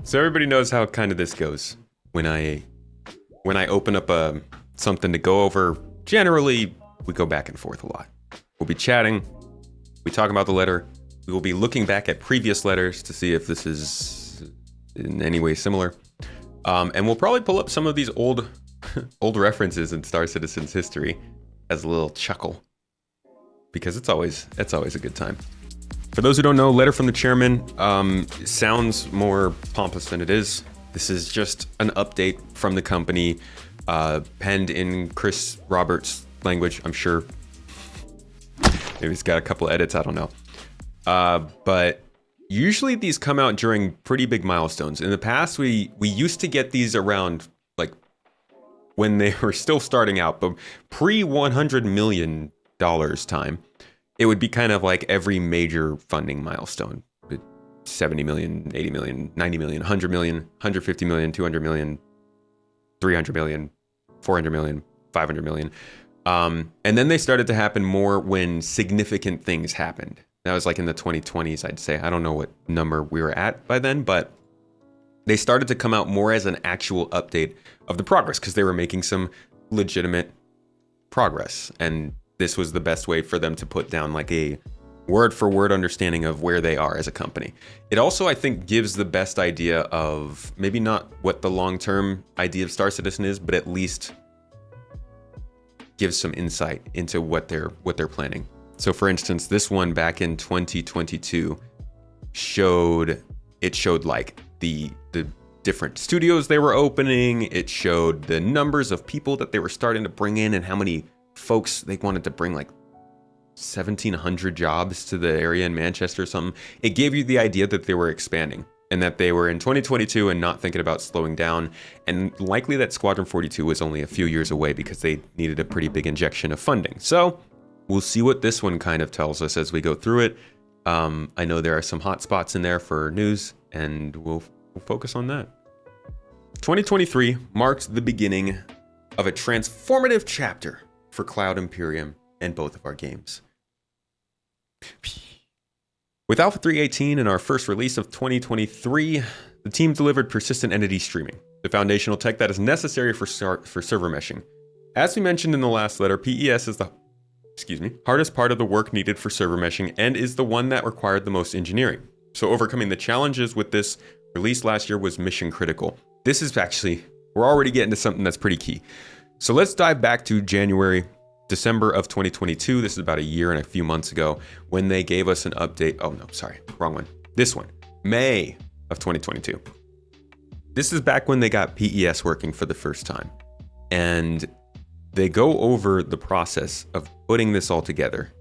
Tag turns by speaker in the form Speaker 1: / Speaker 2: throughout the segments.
Speaker 1: So everybody knows how kind of this goes. When I open up something to go over, generally we go back and forth a lot. We'll be chatting, we talk about the letter, we will be looking back at previous letters to see if this is in any way similar. And we'll probably pull up some of these old references in Star Citizen's history as a little chuckle, because it's always a good time. For those who don't know, letter from the chairman sounds more pompous than it is. This is just an update from the company, penned in Chris Roberts' language, I'm sure. Maybe he's got a couple edits, I don't know. But usually these come out during pretty big milestones. In the past, we used to get these around like when they were still starting out, but pre-$100 million time. It would be kind of like every major funding milestone. 70 million, 80 million, 90 million, 100 million, 150 million, 200 million, 300 million, 400 million, 500 million. And then they started to happen more when significant things happened. That was like in the 2020s, I'd say. I don't know what number we were at by then, but they started to come out more as an actual update of the progress because they were making some legitimate progress. And this was the best way for them to put down like a word for word understanding of where they are as a company. It also, I think, gives the best idea of maybe not what the long-term idea of Star Citizen is, but at least gives some insight into what they're planning. So for instance, this one back in 2022 showed like the different studios they were opening. It showed the numbers of people that they were starting to bring in and how many folks they wanted to bring, like 1,700 jobs to the area in Manchester or something. It gave you the idea that they were expanding and that they were in 2022 and not thinking about slowing down. And likely that Squadron 42 was only a few years away because they needed a pretty big injection of funding. So we'll see what this one kind of tells us as we go through it. I know there are some hot spots in there for news, and we'll focus on that. 2023 marked the beginning of a transformative chapter for Cloud Imperium and both of our games. With Alpha 3.18 and our first release of 2023, the team delivered persistent entity streaming, the foundational tech that is necessary for server meshing. As we mentioned in the last letter, PES is the hardest part of the work needed for server meshing and is the one that required the most engineering. So overcoming the challenges with this release last year was mission critical. This is actually, we're already getting to something that's pretty key. So let's dive back to December of 2022. This is about a year and a few months ago when they gave us an update. Oh no, sorry, wrong one. This one, May of 2022. This is back when they got PES working for the first time. And they go over the process of putting this all together,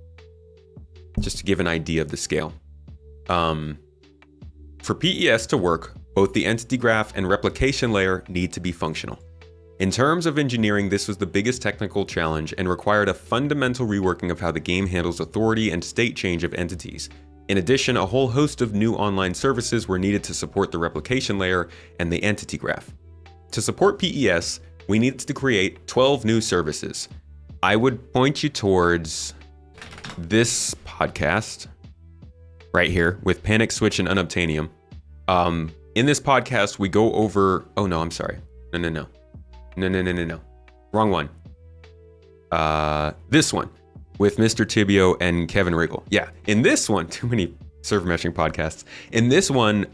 Speaker 1: just to give an idea of the scale. For PES to work, both the entity graph and replication layer need to be functional. In terms of engineering, this was the biggest technical challenge and required a fundamental reworking of how the game handles authority and state change of entities. In addition, a whole host of new online services were needed to support the replication layer and the entity graph. To support PES, we needed to create 12 new services. I would point you towards this podcast right here with Panic Switch and Unobtainium. In this podcast, we go over, oh no, I'm sorry. No. Wrong one. This one with Mr. Tibio and Kevin Riggle. Yeah, in this one, too many server meshing podcasts. In this one,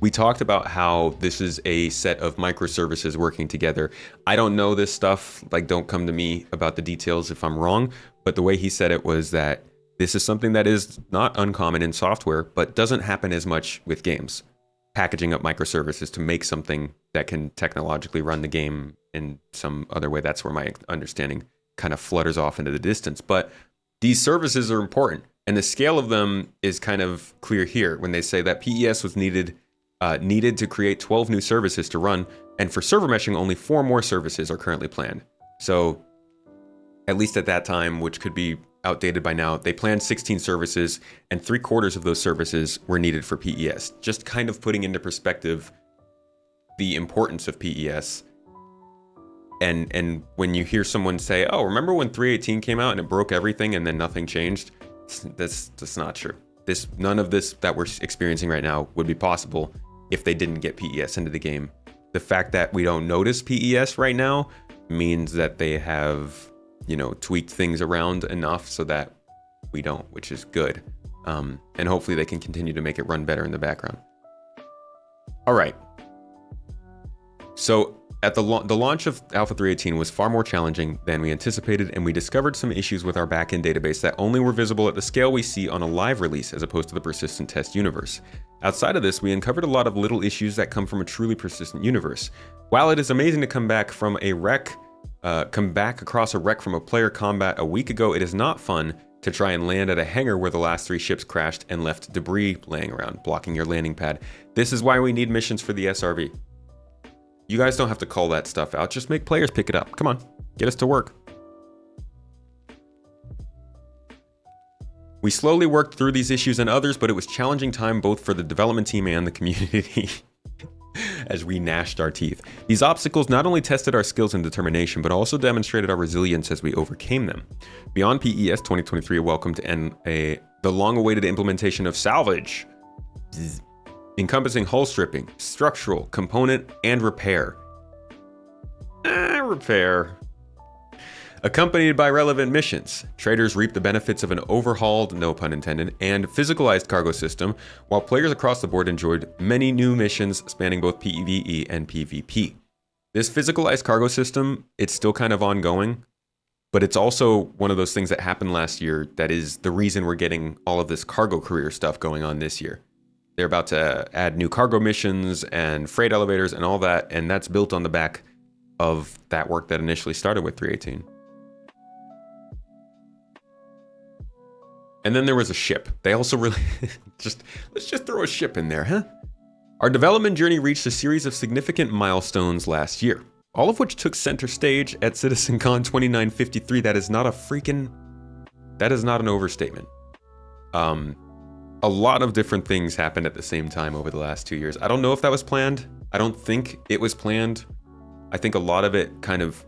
Speaker 1: we talked about how this is a set of microservices working together. I don't know this stuff, like don't come to me about the details if I'm wrong, but the way he said it was that this is something that is not uncommon in software, but doesn't happen as much with games. Packaging up microservices to make something that can technologically run the game in some other way. That's where my understanding kind of flutters off into the distance. But these services are important, and the scale of them is kind of clear here when they say that PES was needed to create 12 new services to run, and for server meshing, only 4 more services are currently planned. So at least at that time, which could be outdated by now, they planned 16 services, and 3/4 of those services were needed for PES. Just kind of putting into perspective the importance of PES. And when you hear someone say, oh, remember when 3.18 came out and it broke everything and then nothing changed? That's not true. None of this that we're experiencing right now would be possible if they didn't get PES into the game. The fact that we don't notice PES right now means that they have, tweaked things around enough so that we don't, which is good. And hopefully they can continue to make it run better in the background. All right. So at the launch of Alpha 3.18 was far more challenging than we anticipated, and we discovered some issues with our backend database that only were visible at the scale we see on a live release as opposed to the persistent test universe. Outside of this, we uncovered a lot of little issues that come from a truly persistent universe. While it is amazing to come back across a wreck from a player combat a week ago, it is not fun to try and land at a hangar where the last 3 ships crashed and left debris laying around, blocking your landing pad. This is why we need missions for the SRV. You guys don't have to call that stuff out. Just make players pick it up. Come on, get us to work. We slowly worked through these issues and others, but it was challenging time both for the development team and the community as we gnashed our teeth. These obstacles not only tested our skills and determination, but also demonstrated our resilience as we overcame them. Beyond PES 2023 welcomed the long-awaited implementation of salvage, encompassing hull stripping, structural, component, and repair. Repair. Accompanied by relevant missions, traders reap the benefits of an overhauled, no pun intended, and physicalized cargo system, while players across the board enjoyed many new missions spanning both PvE and PvP. This physicalized cargo system, it's still kind of ongoing, but it's also one of those things that happened last year that is the reason we're getting all of this cargo career stuff going on this year. They're about to add new cargo missions and freight elevators and all that, and that's built on the back of that work that initially started with 3.18. And then there was a ship. They also really let's just throw a ship in there, huh? Our development journey reached a series of significant milestones last year, all of which took center stage at CitizenCon 2953. That is not an overstatement. A lot of different things happened at the same time over the last 2 years. I don't know if that was planned. I don't think it was planned. I think a lot of it kind of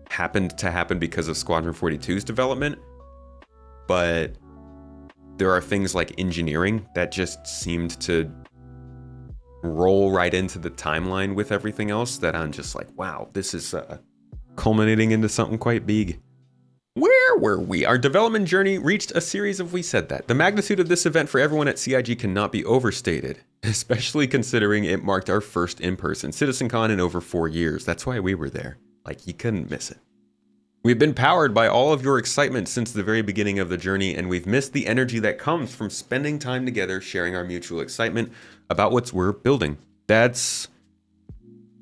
Speaker 1: happened to happen because of Squadron 42's development. But there are things like engineering that just seemed to roll right into the timeline with everything else that I'm just like, wow, this is culminating into something quite big. Where were we? Our development journey reached a series of, we said that. The magnitude of this event for everyone at CIG cannot be overstated, especially considering it marked our first in-person CitizenCon in over 4 years. That's why we were there. Like, you couldn't miss it. We've been powered by all of your excitement since the very beginning of the journey, and we've missed the energy that comes from spending time together, sharing our mutual excitement about what we're building. That's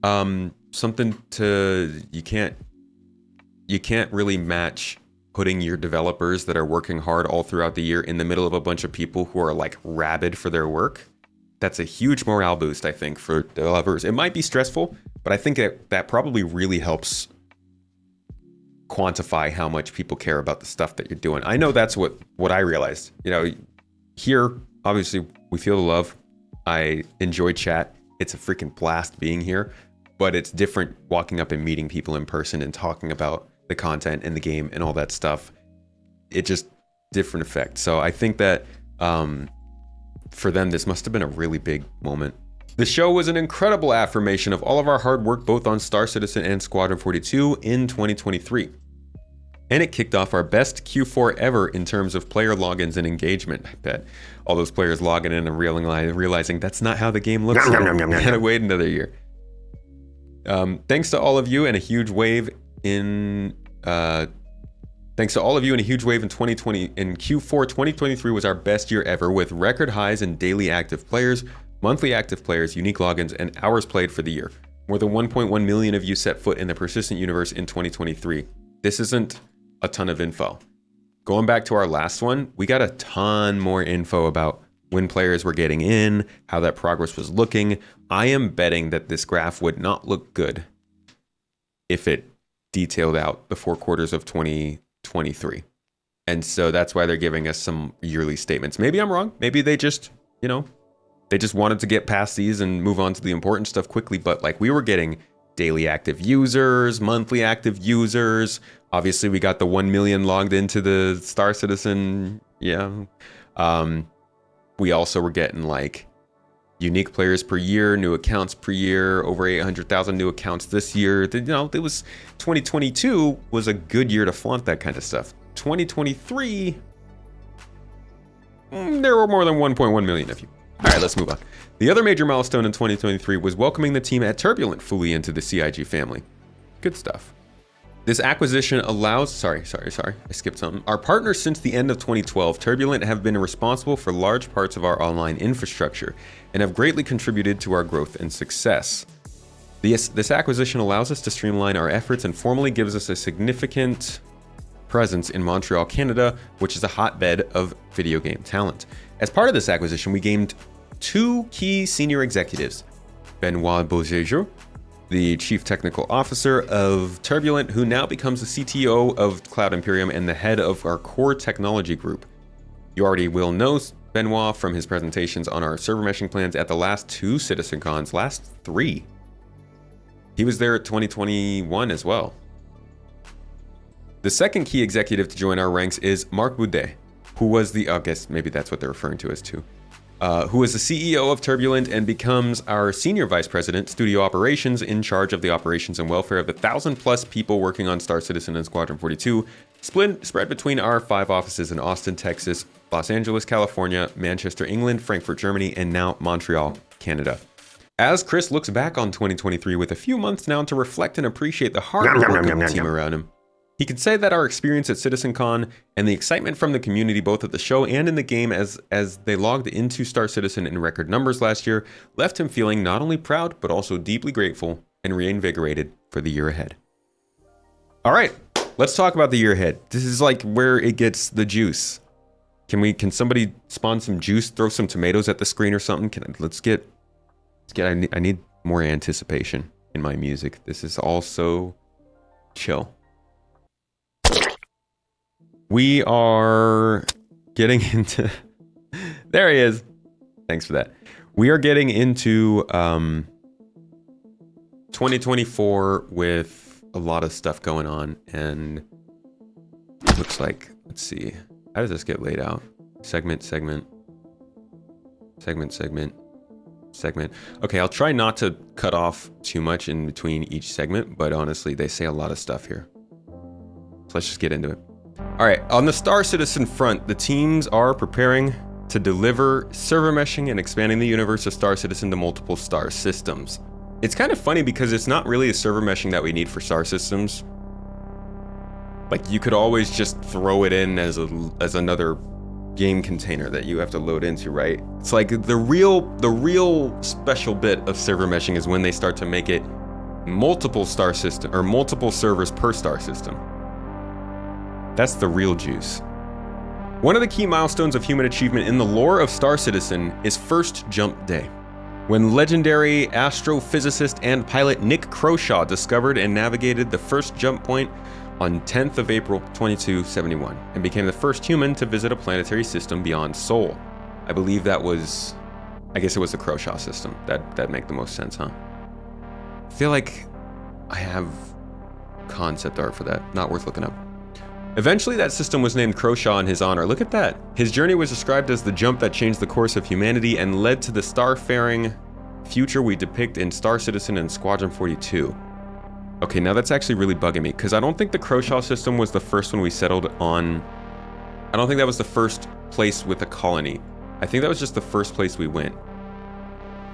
Speaker 1: something you can't really match putting your developers that are working hard all throughout the year in the middle of a bunch of people who are like rabid for their work. That's a huge morale boost, I think, for developers. It might be stressful, but I think that probably really helps quantify how much people care about the stuff that you're doing. I know that's what I realized. Here, obviously, we feel the love. I enjoy chat. It's a freaking blast being here, but it's different walking up and meeting people in person and talking about the content and the game and all that stuff. It just different effect. So I think that for them, this must have been a really big moment. The show was an incredible affirmation of all of our hard work, both on Star Citizen and Squadron 42 in 2023. And it kicked off our best Q4 ever in terms of player logins and engagement. I bet all those players logging in and realizing that's not how the game looks. Gotta wait another year. Thanks to all of you and a huge wave in 2020. In Q4 2023 was our best year ever, with record highs in daily active players, monthly active players, unique logins, and hours played for the year. More than 1.1 million of you set foot in the persistent universe in 2023. This isn't a ton of info. Going back to our last one, we got a ton more info about when players were getting in, how that progress was looking. I am betting that this graph would not look good if it detailed out the 4 quarters of 2023. And so that's why they're giving us some yearly statements. Maybe I'm wrong. Maybe they just, they just wanted to get past these and move on to the important stuff quickly. But like, we were getting daily active users, monthly active users. Obviously, we got the 1 million logged into the Star Citizen. Yeah. We also were getting like unique players per year, new accounts per year, over 800,000 new accounts this year. It was 2022 was a good year to flaunt that kind of stuff. 2023, there were more than 1.1 million of you. All right, let's move on. The other major milestone in 2023 was welcoming the team at Turbulent fully into the CIG family. Good stuff. This acquisition allows, sorry, I skipped something. Our partners since the end of 2012, Turbulent, have been responsible for large parts of our online infrastructure and have greatly contributed to our growth and success. This acquisition allows us to streamline our efforts and formally gives us a significant presence in Montreal, Canada, which is a hotbed of video game talent. As part of this acquisition, we gained 2 key senior executives, Benoit Beaujeju, the Chief Technical Officer of Turbulent, who now becomes the CTO of Cloud Imperium and the head of our core technology group. You already will know Benoit from his presentations on our server meshing plans at the last 2 CitizenCons, last 3. He was there at 2021 as well. The second key executive to join our ranks is Marc Boudet, who was I guess maybe that's what they're referring to as too, who is the CEO of Turbulent and becomes our Senior Vice President, Studio Operations, in charge of the operations and welfare of the 1,000+ people working on Star Citizen and Squadron 42, spread between our 5 offices in Austin, Texas, Los Angeles, California, Manchester, England, Frankfurt, Germany, and now Montreal, Canada. As Chris looks back on 2023 with a few months now to reflect and appreciate the hard work of the team around him, he could say that our experience at CitizenCon and the excitement from the community both at the show and in the game as they logged into Star Citizen in record numbers last year left him feeling not only proud but also deeply grateful and reinvigorated for the year ahead. All right, let's talk about the year ahead. This is like where it gets the juice. Can somebody spawn some juice, throw some tomatoes at the screen or something? I need more anticipation in my music. This is all so chill. We are getting into, there he is. Thanks for that. We are getting into 2024 with a lot of stuff going on, and it looks like, let's see, how does this get laid out? Segment. Okay, I'll try not to cut off too much in between each segment, but honestly, they say a lot of stuff here. So let's just get into it. All right, on the Star Citizen front, the teams are preparing to deliver server meshing and expanding the universe of Star Citizen to multiple star systems. It's kind of funny because it's not really a server meshing that we need for star systems. Like, you could always just throw it in as another game container that you have to load into, right? It's like the real special bit of server meshing is when they start to make it multiple star system or multiple servers per star system. That's the real juice. One of the key milestones of human achievement in the lore of Star Citizen is First Jump Day, when legendary astrophysicist and pilot Nick Croshaw discovered and navigated the first jump point on 10th of April 2271 and became the first human to visit a planetary system beyond Sol. I believe that was, I guess it was the Croshaw system. That'd make the most sense, huh? I feel like I have concept art for that. Not worth looking up. Eventually, that system was named Croshaw in his honor. Look at that. His journey was described as the jump that changed the course of humanity and led to the starfaring future we depict in Star Citizen and Squadron 42. Okay, now that's actually really bugging me, because I don't think the Croshaw system was the first one we settled on. I don't think that was the first place with a colony. I think that was just the first place we went.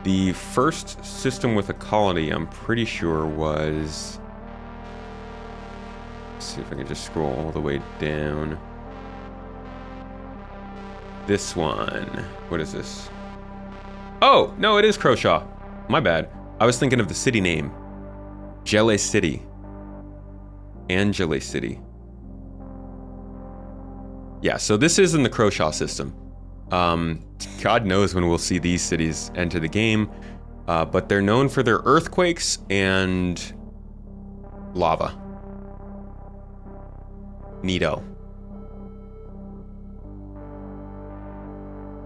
Speaker 1: The first system with a colony, I'm pretty sure, was... see if I can just scroll all the way down. This one. What is this? Oh, no, it is Croshaw. My bad. I was thinking of the city name. Angele City. Angele City. Yeah, so this is in the Croshaw system. God knows when we'll see these cities enter the game, but they're known for their earthquakes and lava. Neato.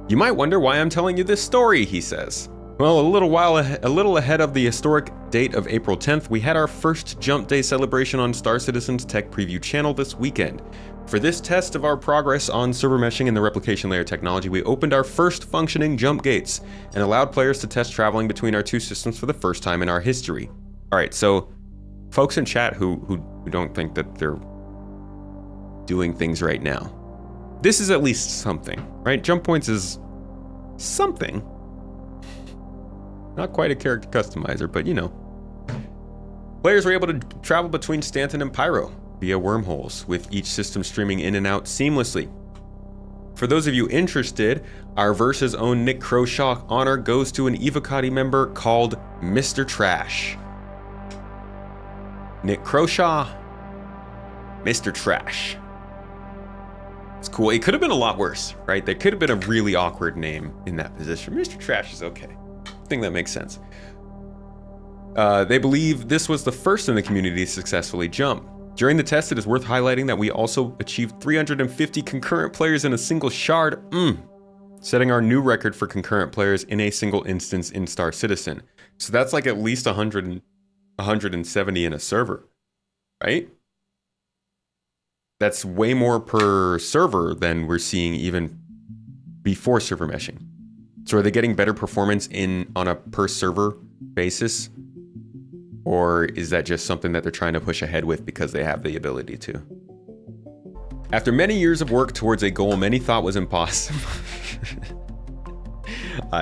Speaker 1: You might wonder why I'm telling you this story, he says. Well, a little ahead of the historic date of April 10th, we had our first Jump Day celebration on Star Citizen's Tech Preview channel this weekend. For this test of our progress on server meshing and the replication layer technology, we opened our first functioning jump gates and allowed players to test traveling between our two systems for the first time in our history. All right, so folks in chat who don't think that they're doing things right now, this is at least something, right? Jump points is something. Not quite a character customizer, but you know. Players were able to travel between Stanton and Pyro via wormholes, with each system streaming in and out seamlessly. For those of you interested, our Verse's own Nick Croshaw honor goes to an Evocati member called Mr. Trash. Nick Croshaw, Mr. Trash. It's cool. It could have been a lot worse, right? There could have been a really awkward name in that position. Mr. Trash is okay. I think that makes sense. They believe this was the first in the community to successfully jump. During the test, it is worth highlighting that we also achieved 350 concurrent players in a single shard, setting our new record for concurrent players in a single instance in Star Citizen. So that's like at least 170 in a server, right? That's way more per server than we're seeing even before server meshing. So are they getting better performance on a per server basis? Or is that just something that they're trying to push ahead with because they have the ability to? After many years of work towards a goal many thought was impossible.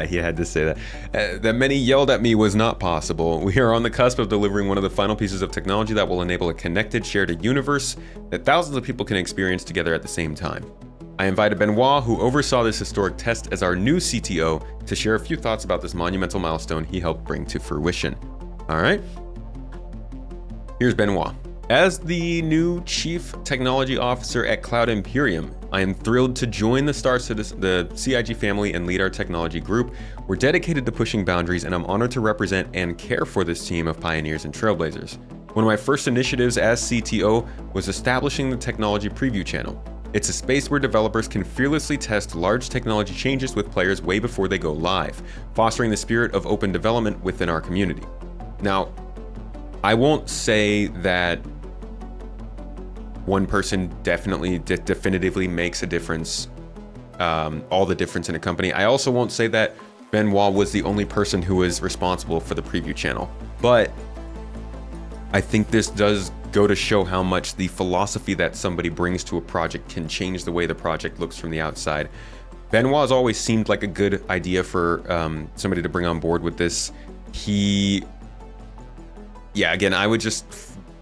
Speaker 1: He had to say that. That many yelled at me was not possible. We are on the cusp of delivering one of the final pieces of technology that will enable a connected, shared universe that thousands of people can experience together at the same time. I invited Benoit, who oversaw this historic test, as our new CTO to share a few thoughts about this monumental milestone he helped bring to fruition. All right. Here's Benoit. As the new Chief Technology Officer at Cloud Imperium, I am thrilled to join the CIG family and lead our technology group. We're dedicated to pushing boundaries, and I'm honored to represent and care for this team of pioneers and trailblazers. One of my first initiatives as CTO was establishing the Technology Preview channel. It's a space where developers can fearlessly test large technology changes with players way before they go live, fostering the spirit of open development within our community. Now, I won't say that one person definitively makes a difference, all the difference in a company. I also won't say that Benoit was the only person who was responsible for the preview channel. But I think this does go to show how much the philosophy that somebody brings to a project can change the way the project looks from the outside. Benoit has always seemed like a good idea for somebody to bring on board with this. Again, I would just,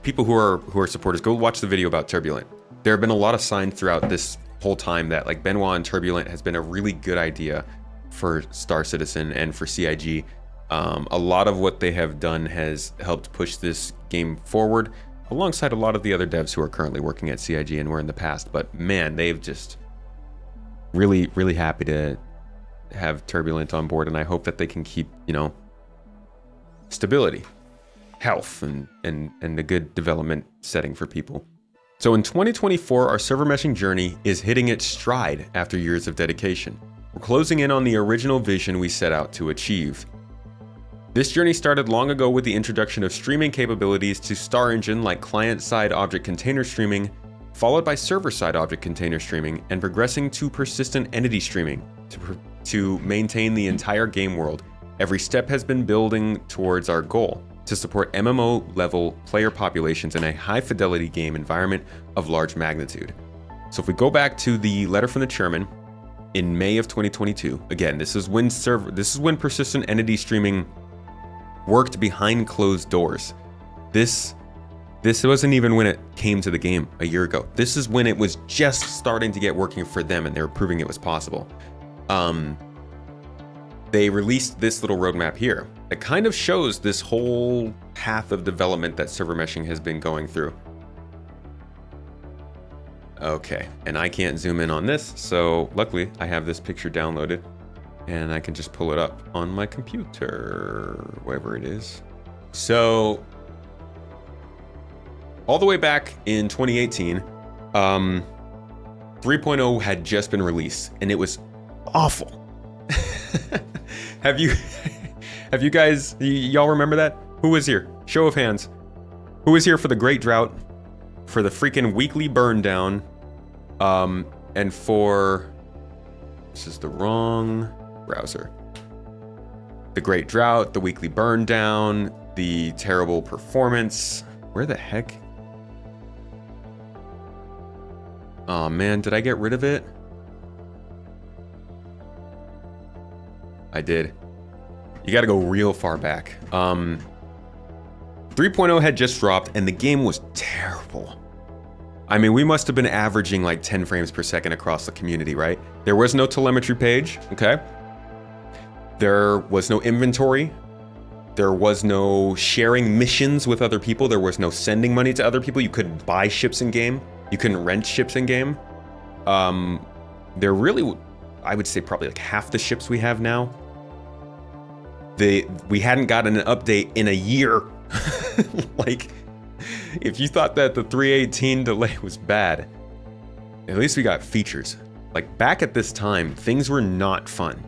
Speaker 1: people who are supporters, go watch the video about Turbulent. There have been a lot of signs throughout this whole time that like Benoit and Turbulent has been a really good idea for Star Citizen and for CIG. A lot of what they have done has helped push this game forward alongside a lot of the other devs who are currently working at CIG and were in the past. But man, they've just really, really happy to have Turbulent on board, and I hope that they can keep, stability, health, and a good development setting for people. So in 2024, our server meshing journey is hitting its stride after years of dedication. We're closing in on the original vision we set out to achieve. This journey started long ago with the introduction of streaming capabilities to Star Engine like client-side object container streaming, followed by server-side object container streaming, and progressing to persistent entity streaming to maintain the entire game world. Every step has been building towards our goal, to support MMO-level player populations in a high-fidelity game environment of large magnitude. So if we go back to the letter from the chairman in May of 2022, again, this is when persistent entity streaming worked behind closed doors. This wasn't even when it came to the game a year ago. This is when it was just starting to get working for them, and they were proving it was possible. They released this little roadmap here that kind of shows this whole path of development that server meshing has been going through. Okay, and I can't zoom in on this, so luckily I have this picture downloaded and I can just pull it up on my computer, wherever it is. So all the way back in 2018, 3.0 had just been released, and it was awful. Have you guys, y'all remember that? Who was here? Show of hands. Who was here for the Great Drought? For the freaking weekly burn down? And for, this is the wrong browser. The great drought, the weekly burn down, the terrible performance. Where the heck? Oh man, did I get rid of it? I did. You gotta go real far back. 3.0 had just dropped and the game was terrible. I mean, we must have been averaging like 10 frames per second across the community, right? There was no telemetry page, okay? There was no inventory. There was no sharing missions with other people. There was no sending money to other people. You couldn't buy ships in game. You couldn't rent ships in game. There really, I would say probably like half the ships we have now. We hadn't gotten an update in a year. Like, if you thought that the 3.18 delay was bad, at least we got features. Like back at this time, things were not fun.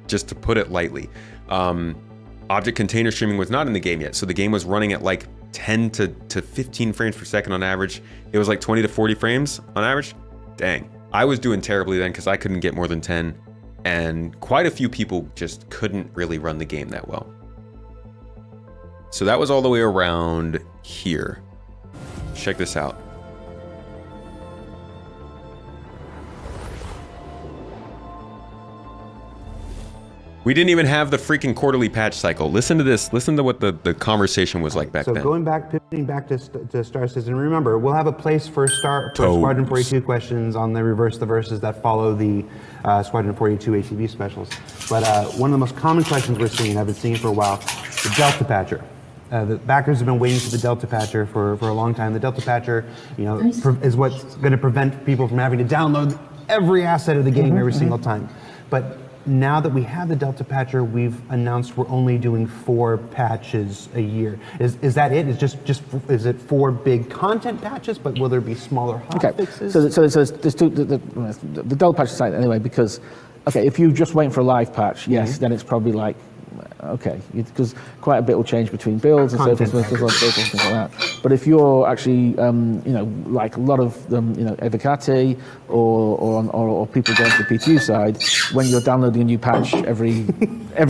Speaker 1: Just to put it lightly. Object container streaming was not in the game yet, so the game was running at like 10 to 15 frames per second on average. It was like 20 to 40 frames on average. Dang. I was doing terribly then because I couldn't get more than 10. And quite a few people just couldn't really run the game that well. So that was all the way around here. Check this out. We didn't even have the freaking quarterly patch cycle. Listen to this. Listen to what the conversation was like back then.
Speaker 2: So pivoting back to Star Citizen, remember, we'll have a place for Squadron 42 questions on the Reverse the Verses that follow the Squadron 42 ATV specials. But one of the most common questions we're seeing, I've been seeing for a while, the Delta Patcher. The backers have been waiting for the Delta Patcher for a long time. The Delta Patcher, is what's going to prevent people from having to download every asset of the game every single time. But now that we have the Delta Patcher, we've announced we're only doing 4 patches a year. Is that it? Is it 4 big content patches? But will there be smaller hotfixes?
Speaker 3: So there's two. The Delta Patch side anyway, because if you're just waiting for a live patch, yes, then it's probably like. Okay, because quite a bit will change between builds and so forth and things like that. But if you're actually, like a lot of them, Evocati or people going to the PTU side, when you're downloading a new patch every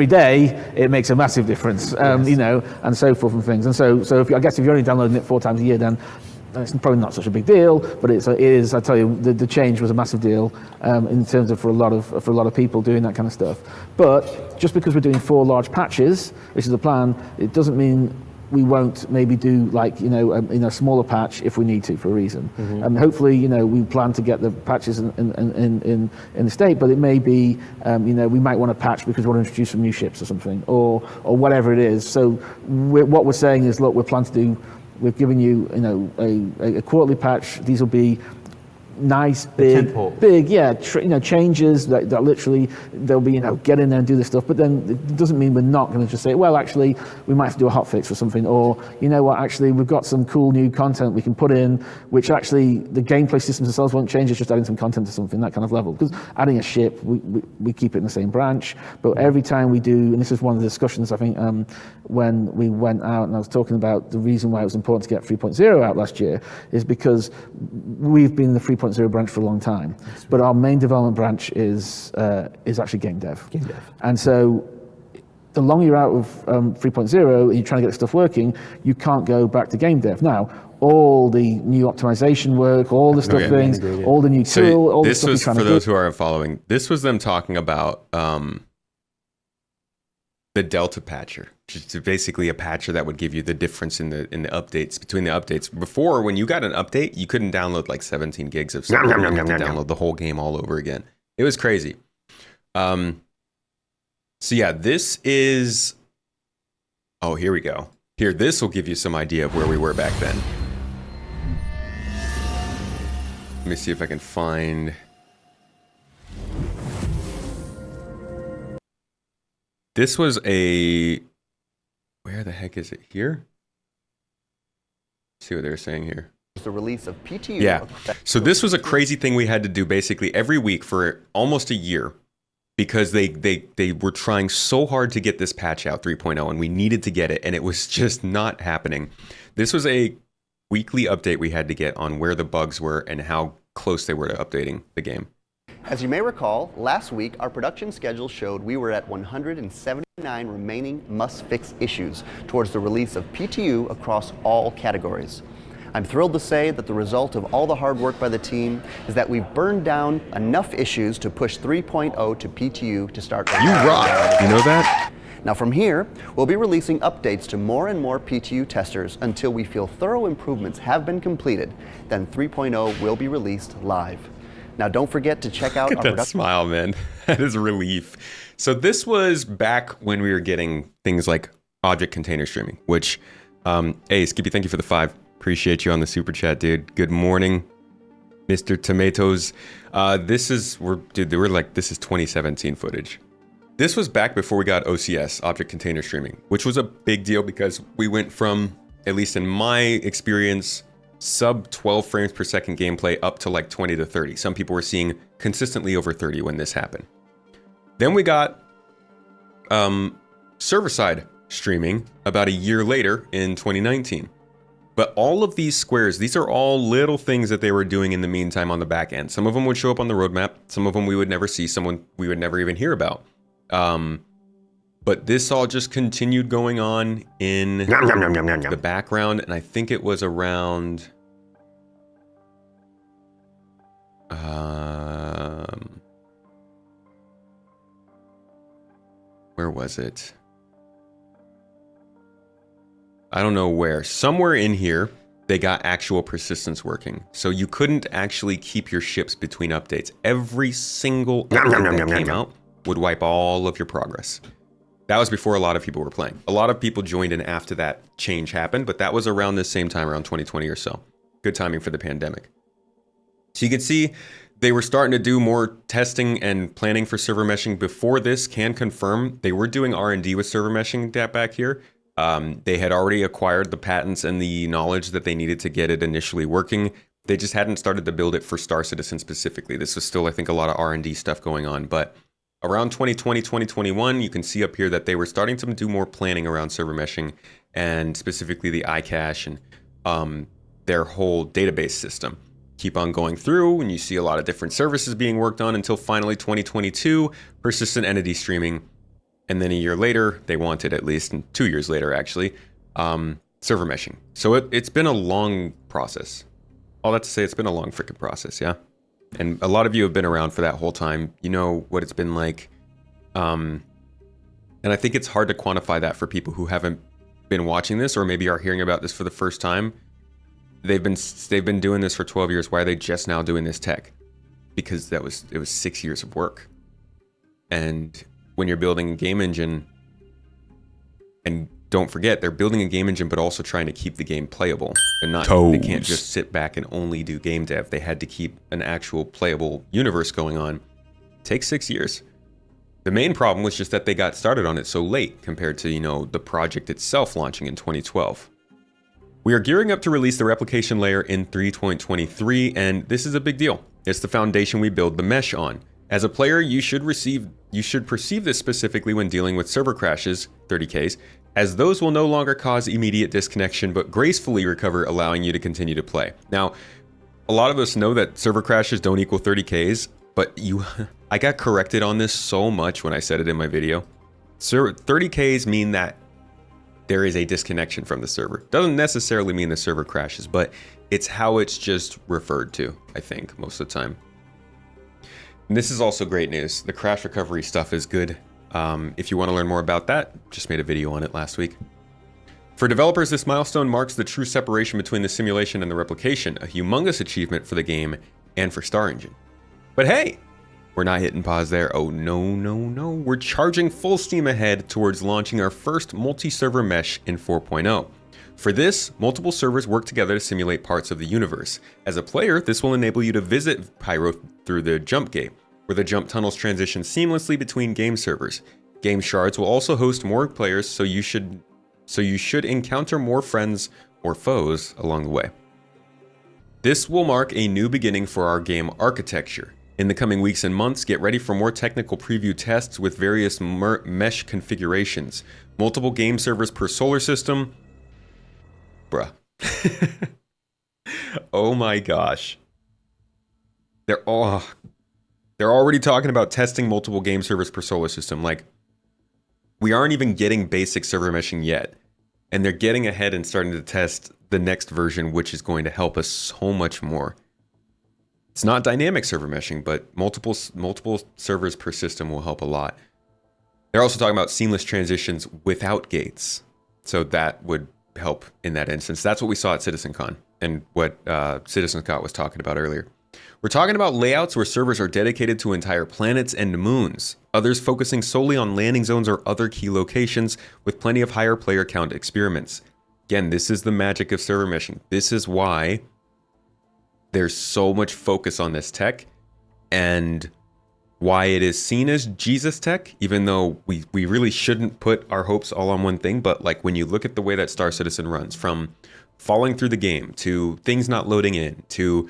Speaker 3: day, it makes a massive difference, and so forth and things. And so if you're only downloading it 4 times a year, then it's probably not such a big deal, but it is. I tell you, the change was a massive deal in terms of for a lot of people doing that kind of stuff. But just because we're doing 4 large patches, which is the plan, it doesn't mean we won't maybe do like a smaller patch if we need to for a reason. And hopefully, we plan to get the patches in the state, but it may be we might want to patch because we want to introduce some new ships or something, or whatever it is. So what we're saying is, look, we're planning to do. We've given you, a quarterly patch. These will be nice, big, changes that literally they'll be, get in there and do this stuff. But then it doesn't mean we're not going to just say, well, actually, we might have to do a hotfix or something, or actually, we've got some cool new content we can put in, which actually the gameplay systems themselves won't change. It's just adding some content to something, that kind of level. Because adding a ship, we keep it in the same branch. But every time we do, and this is one of the discussions I think when we went out and I was talking about the reason why it was important to get 3.0 out last year is because we've been in the 3.0 branch for a long time, but our main development branch is actually game dev. And so the longer you're out of 3.0 and you're trying to get the stuff working, you can't go back to game dev. Now, all the new optimization work, all the stuff things, all the new tool, all the stuff you're trying to do.
Speaker 1: For those who aren't following, this was them talking about the Delta Patcher, which is basically a patcher that would give you the difference in the updates between the updates. Before, when you got an update, you couldn't download like 17 gigs of stuff. You had to download the whole game all over again. It was crazy. So yeah, this is. Oh, here we go. Here, this will give you some idea of where we were back then. Let me see if I can find. This was a, where the heck is it here? Let's see what they're saying here.
Speaker 4: The release of PTU.
Speaker 1: Yeah. So this was a crazy thing we had to do basically every week for almost a year because they were trying so hard to get this patch out 3.0 and we needed to get it and it was just not happening. This was a weekly update we had to get on where the bugs were and how close they were to updating the game.
Speaker 4: As you may recall, last week our production schedule showed we were at 179 remaining must-fix issues towards the release of PTU across all categories. I'm thrilled to say that the result of all the hard work by the team is that we've burned down enough issues to push 3.0 to PTU to start.
Speaker 1: You rock! You know that?
Speaker 4: Now from here, we'll be releasing updates to more and more PTU testers until we feel thorough improvements have been completed. Then 3.0 will be released live. Now don't forget to check out
Speaker 1: Look at
Speaker 4: our
Speaker 1: that
Speaker 4: production.
Speaker 1: smile, man. That is relief. So this was back when we were getting things like object container streaming, which, hey, Skippy, thank you for the 5. Appreciate you on the super chat, dude. Good morning, Mr. Tomatoes. This is 2017 footage. This was back before we got OCS, object container streaming, which was a big deal because we went from, at least in my experience, sub 12 frames per second gameplay up to like 20 to 30. Some people were seeing consistently over 30 when this happened. Then we got server-side streaming about a year later in 2019. But all of these squares, these are all little things that they were doing in the meantime on the back end. Some of them would show up on the roadmap. Some of them we would never see, someone we would never even hear about. But this all just continued going on in the background, and I think it was around where was it? I don't know where. Somewhere in here, they got actual persistence working. So you couldn't actually keep your ships between updates. Every single update that came out would wipe all of your progress. That was before a lot of people were playing. A lot of people joined in after that change happened, but that was around the same time, around 2020 or so. Good timing for the pandemic. So you can see they were starting to do more testing and planning for server meshing before this. Can confirm they were doing R&D with server meshing back here. They had already acquired the patents and the knowledge that they needed to get it initially working. They just hadn't started to build it for Star Citizen specifically. This was still, I think, a lot of R&D stuff going on. But around 2020, 2021, you can see up here that they were starting to do more planning around server meshing and specifically the iCache and their whole database system. Keep on going through and you see a lot of different services being worked on until finally 2022, persistent entity streaming. And then a year later, they wanted at least, and 2 years later actually, server meshing. So it's been a long process. All that to say, it's been a long freaking process, yeah? And a lot of you have been around for that whole time. You know what it's been like. And I think it's hard to quantify that for people who haven't been watching this or maybe are hearing about this for the first time. They've been doing this for 12 years. Why are they just now doing this tech? Because it was 6 years of work. And when you're building a game engine, and don't forget, they're building a game engine, but also trying to keep the game playable. And not, they can't just sit back and only do game dev. They had to keep an actual playable universe going on. It takes 6 years. The main problem was just that they got started on it so late compared to, the project itself launching in 2012. We are gearing up to release the replication layer in 3.23, and this is a big deal. It's the foundation we build the mesh on. As a player, you should perceive this specifically when dealing with server crashes, 30Ks, as those will no longer cause immediate disconnection, but gracefully recover, allowing you to continue to play. Now, a lot of us know that server crashes don't equal 30Ks, but I got corrected on this so much when I said it in my video. 30Ks mean that there is a disconnection from the server. Doesn't necessarily mean the server crashes, but it's how it's just referred to, I think, most of the time. And this is also great news. The crash recovery stuff is good. If you want to learn more about that, just made a video on it last week. For developers, this milestone marks the true separation between the simulation and the replication, a humongous achievement for the game and for Star Engine. But hey, we're not hitting pause there. Oh, no. We're charging full steam ahead towards launching our first multi-server mesh in 4.0. For this, multiple servers work together to simulate parts of the universe. As a player, this will enable you to visit Pyro through the jump gate, where the jump tunnels transition seamlessly between game servers. Game shards will also host more players, so you should encounter more friends or foes along the way. This will mark a new beginning for our game architecture. In the coming weeks and months, get ready for more technical preview tests with various mesh configurations. Multiple game servers per solar system. Bruh. Oh my gosh. they're already talking about testing multiple game servers per solar system. Like, we aren't even getting basic server meshing yet, and they're getting ahead and starting to test the next version, which is going to help us so much more. It's not dynamic server meshing, but multiple servers per system will help a lot. They're also talking about seamless transitions without gates, so that would help in that instance. That's what we saw at CitizenCon and what Citizen Scott was talking about earlier. We're talking about layouts where servers are dedicated to entire planets and moons, others focusing solely on landing zones or other key locations with plenty of higher player count experiments. Again, this is the magic of server meshing. This is why there's so much focus on this tech and why it is seen as Jesus tech, even though we really shouldn't put our hopes all on one thing. But like when you look at the way that Star Citizen runs, from falling through the game to things not loading in to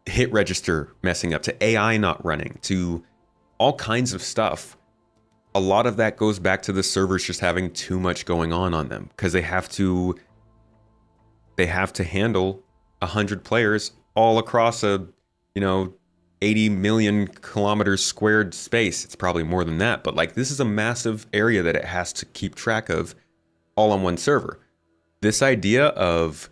Speaker 1: hit register messing up to AI not running to all kinds of stuff, a lot of that goes back to the servers just having too much going on them, because they have to handle 100 players all across a 80 million kilometers squared space. It's probably more than that, but like, this is a massive area that it has to keep track of all on one server. This idea of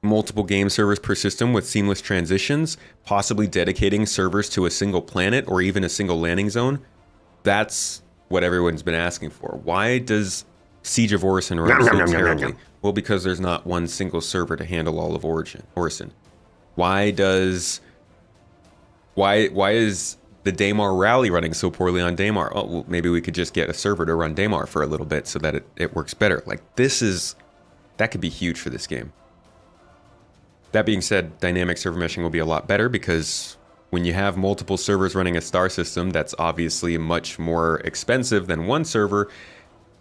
Speaker 1: multiple game servers per system with seamless transitions, possibly dedicating servers to a single planet or even a single landing zone, that's what everyone's been asking for. Why does Siege of Orison run so terribly? Well, because there's not one single server to handle all of Orison. Why is the Daymar rally running so poorly on Daymar? Oh, well, maybe we could just get a server to run Daymar for a little bit so that it works better. Like, that could be huge for this game. That being said, dynamic server meshing will be a lot better, because when you have multiple servers running a star system, that's obviously much more expensive than one server.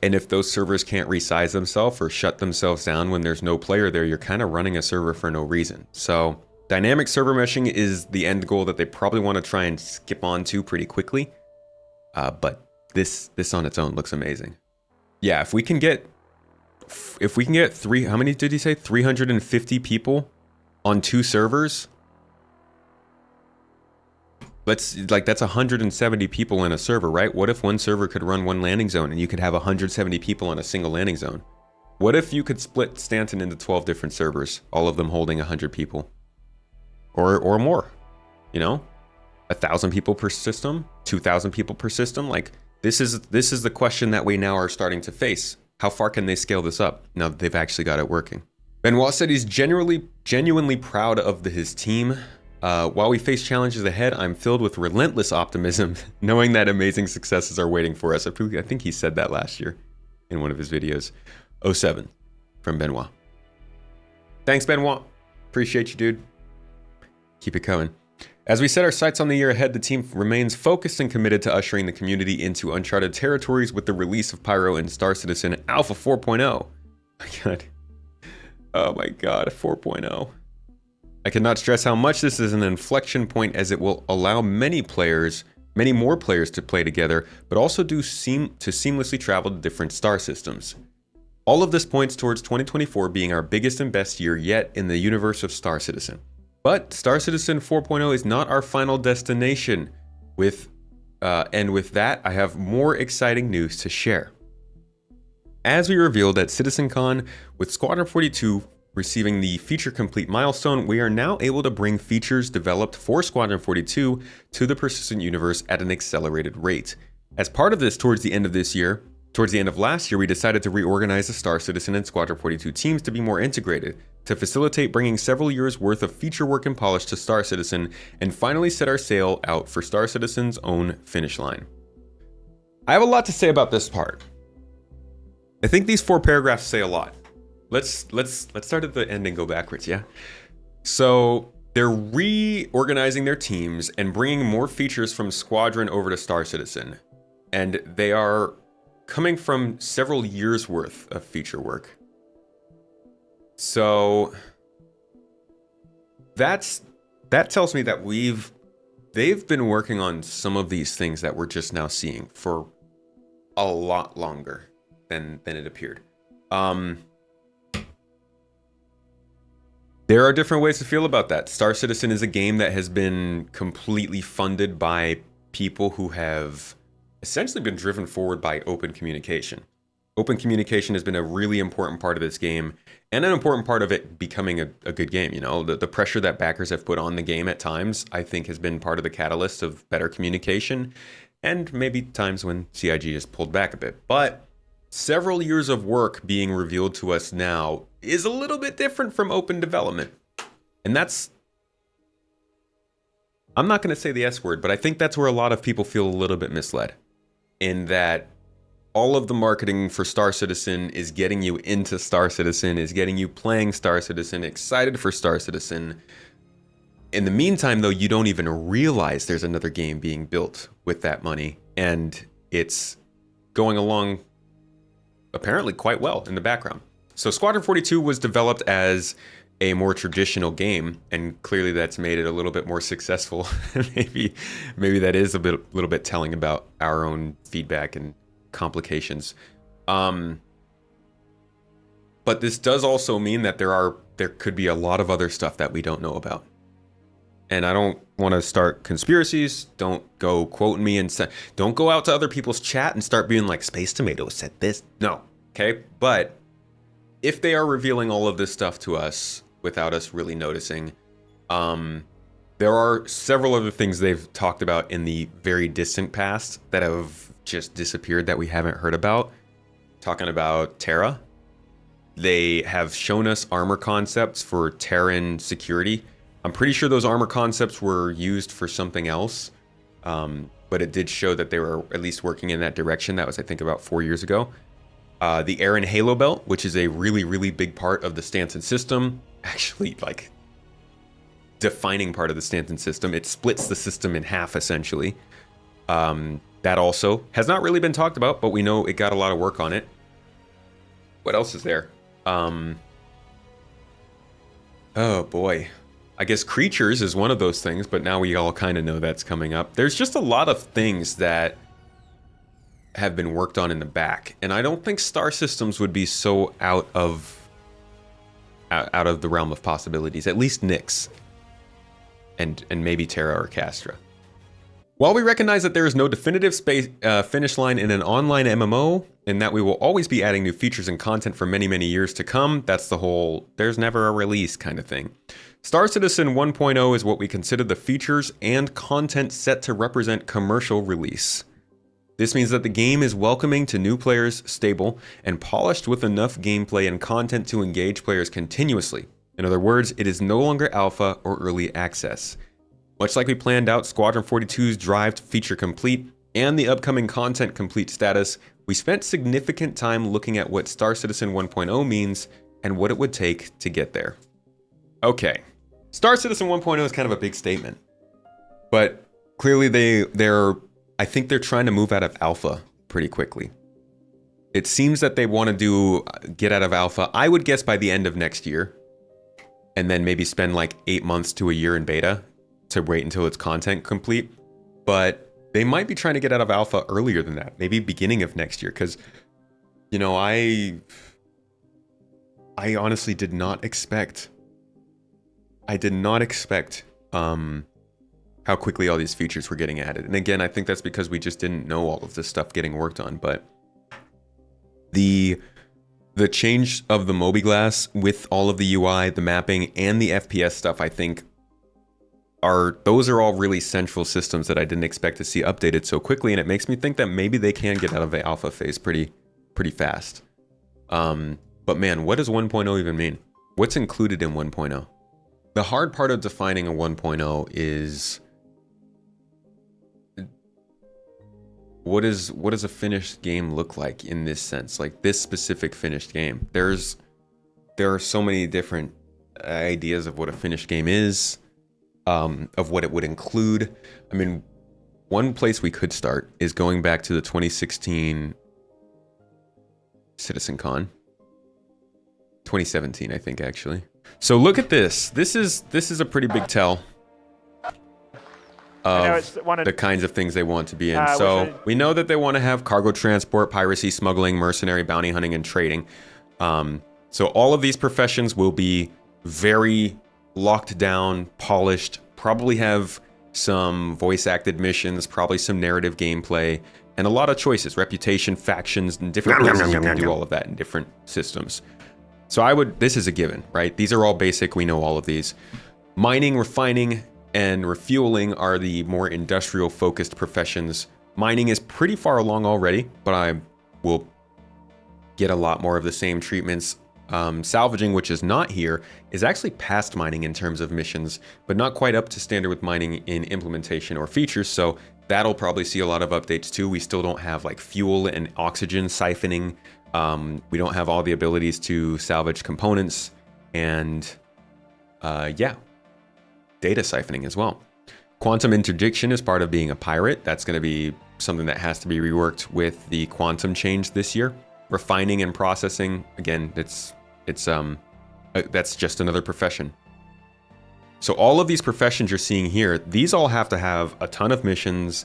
Speaker 1: And if those servers can't resize themselves or shut themselves down when there's no player there, you're kind of running a server for no reason. So dynamic server meshing is the end goal that they probably want to try and skip on to pretty quickly. But this on its own looks amazing. Yeah, if we can get how many did he say? 350 people on 2 servers. That's 170 people in a server, right? What if one server could run one landing zone and you could have 170 people on a single landing zone? What if you could split Stanton into 12 different servers, all of them holding 100 people? Or more, 1,000 people per system, 2,000 people per system. Like, this is the question that we now are starting to face. How far can they scale this up now that they've actually got it working? Benoit said he's genuinely proud of his team. While we face challenges ahead, I'm filled with relentless optimism, knowing that amazing successes are waiting for us. I think he said that last year in one of his videos. 07 from Benoit. Thanks, Benoit. Appreciate you, dude. Keep it coming. As we set our sights on the year ahead, the team remains focused and committed to ushering the community into uncharted territories with the release of Pyro and Star Citizen Alpha 4.0. Oh my god, 4.0. I cannot stress how much this is an inflection point, as it will allow many more players to play together, but also to seamlessly travel to different star systems. All of this points towards 2024 being our biggest and best year yet in the universe of Star Citizen. But Star Citizen 4.0 is not our final destination. With that, I have more exciting news to share. As we revealed at CitizenCon, with Squadron 42 receiving the feature complete milestone, we are now able to bring features developed for Squadron 42 to the persistent universe at an accelerated rate. As part of this, towards the end of last year, we decided to reorganize the Star Citizen and Squadron 42 teams to be more integrated, to facilitate bringing several years worth of feature work and polish to Star Citizen, and finally set our sail out for Star Citizen's own finish line. I have a lot to say about this part. I think these 4 paragraphs say a lot. Let's start at the end and go backwards, yeah? So they're reorganizing their teams and bringing more features from Squadron over to Star Citizen. And they are coming from several years worth of feature work. So that tells me that they've been working on some of these things that we're just now seeing for a lot longer than it appeared. There are different ways to feel about that. Star Citizen is a game that has been completely funded by people who have essentially been driven forward by open communication. Open communication has been a really important part of this game, and an important part of it becoming a good game. You know, the pressure that backers have put on the game at times, I think, has been part of the catalyst of better communication, and maybe times when CIG has pulled back a bit. But several years of work being revealed to us now is a little bit different from open development. And that's, I'm not going to say the S word, but I think that's where a lot of people feel a little bit misled, in that all of the marketing for Star Citizen is getting you into Star Citizen, is getting you playing Star Citizen, excited for Star Citizen. In the meantime, though, you don't even realize there's another game being built with that money, and it's going along apparently quite well in the background. So Squadron 42 was developed as a more traditional game, and clearly that's made it a little bit more successful. maybe that is little bit telling about our own feedback and complications. But this does also mean that there could be a lot of other stuff that we don't know about. And I don't want to start conspiracies. Don't go quoting me and don't go out to other people's chat and start being like, Space Tomato said this. No. Okay. But if they are revealing all of this stuff to us without us really noticing, there are several other things they've talked about in the very distant past that have just disappeared that we haven't heard about. Talking about Terra. They have shown us armor concepts for Terran security. I'm pretty sure those armor concepts were used for something else, but it did show that they were at least working in that direction. That was, I think, about 4 years ago. The Aaron Halo Belt, which is a really, really big part of the Stanton system, actually, like, defining part of the Stanton system. It splits the system in half, essentially. That also has not really been talked about, but we know it got a lot of work on it. What else is there? Oh boy. I guess creatures is one of those things, but now we all kind of know that's coming up. There's just a lot of things that have been worked on in the back, and I don't think Star Systems would be so out of the realm of possibilities. At least Nyx, and maybe Terra or Castra. While we recognize that there is no definitive finish line in an online MMO, and that we will always be adding new features and content for many, many years to come, that's the whole there's never a release kind of thing. Star Citizen 1.0 is what we consider the features and content set to represent commercial release. This means that the game is welcoming to new players, stable, and polished with enough gameplay and content to engage players continuously. In other words, it is no longer alpha or early access. Much like we planned out Squadron 42's drive to feature complete and the upcoming content complete status, we spent significant time looking at what Star Citizen 1.0 means and what it would take to get there. Okay, Star Citizen 1.0 is kind of a big statement, but clearly I think they're trying to move out of alpha pretty quickly. It seems that they want to get out of alpha, I would guess by the end of next year, and then maybe spend like 8 months to a year in beta to wait until it's content complete. But they might be trying to get out of alpha earlier than that, maybe beginning of next year, because, you know, I honestly did not expect how quickly all these features were getting added. And again, I think that's because we just didn't know all of this stuff getting worked on. But the change of the mobiGlass with all of the UI, the mapping, and the FPS stuff, I think those are all really central systems that I didn't expect to see updated so quickly, and it makes me think that maybe they can get out of the alpha phase pretty fast. But man, what does 1.0 even mean? What's included in 1.0? The hard part of defining a 1.0 is what does a finished game look like in this sense? Like this specific finished game. There are so many different ideas of what a finished game is, of what it would include. I mean, one place we could start is going back to the 2016 CitizenCon. 2017, I think, actually. So look at this. This is a pretty big tell of the kinds of things they want to be in. So we know that they want to have cargo transport, piracy, smuggling, mercenary, bounty hunting, and trading. So all of these professions will be very locked down, polished, probably have some voice acted missions, probably some narrative gameplay, and a lot of choices, reputation, factions, and different places you can do all of that in different systems. So this is a given, right? These are all basic, we know all of these. Mining, refining, and refueling are the more industrial focused professions. Mining is pretty far along already, but I will get a lot more of the same treatments. Salvaging, which is not here, is actually past mining in terms of missions, but not quite up to standard with mining in implementation or features, so that'll probably see a lot of updates too. We still don't have like fuel and oxygen siphoning. We don't have all the abilities to salvage components, and data siphoning as well. Quantum interdiction is part of being a pirate. That's going to be something that has to be reworked with the quantum change this year. Refining and processing, again, that's just another profession. So all of these professions you're seeing here, these all have to have a ton of missions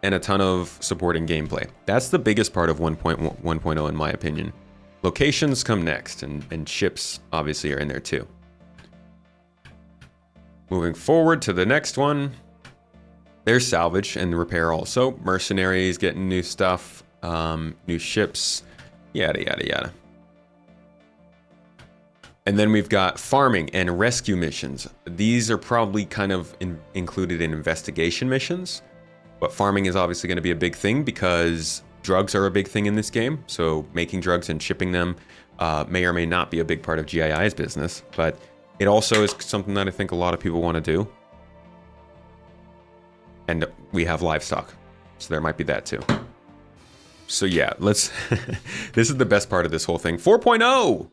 Speaker 1: and a ton of supporting gameplay. That's the biggest part of 1.0 in my opinion. Locations come next, and ships obviously are in there too. Moving forward to the next one, there's salvage and repair also. Mercenaries getting new stuff, new ships, yada yada yada. And then we've got farming and rescue missions. These are probably kind of included in investigation missions, but farming is obviously going to be a big thing because drugs are a big thing in this game. So making drugs and shipping them may or may not be a big part of GII's business, but it also is something that I think a lot of people want to do. And we have livestock, so there might be that too. So yeah, this is the best part of this whole thing. 4.0!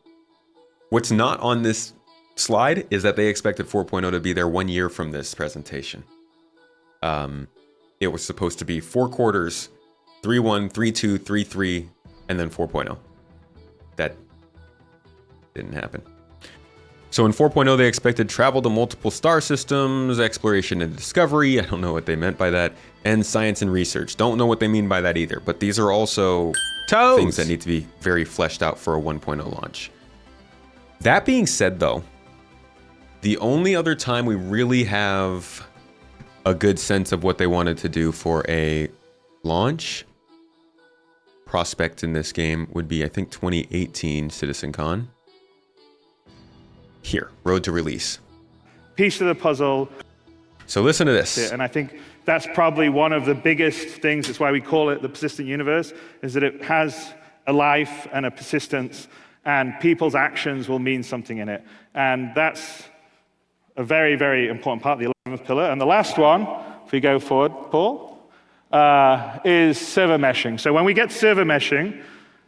Speaker 1: What's not on this slide is that they expected 4.0 to be there 1 year from this presentation. It was supposed to be 4 quarters, 3.1, 3.2, 3.3, and then 4.0. That didn't happen. So in 4.0, they expected travel to multiple star systems, exploration and discovery. I don't know what they meant by that. And science and research. Don't know what they mean by that either. But these are also things that need to be very fleshed out for a 1.0 launch. That being said, though, the only other time we really have a good sense of what they wanted to do for a launch prospect in this game would be, I think, 2018 CitizenCon. Here, road to release.
Speaker 5: Piece of the puzzle.
Speaker 1: So listen to this.
Speaker 5: And I think that's probably one of the biggest things. That's why we call it the persistent universe, is that it has a life and a persistence, and people's actions will mean something in it. And that's a very, very important part of the 11th pillar. And the last one, if we go forward, Paul, is server meshing. So when we get server meshing,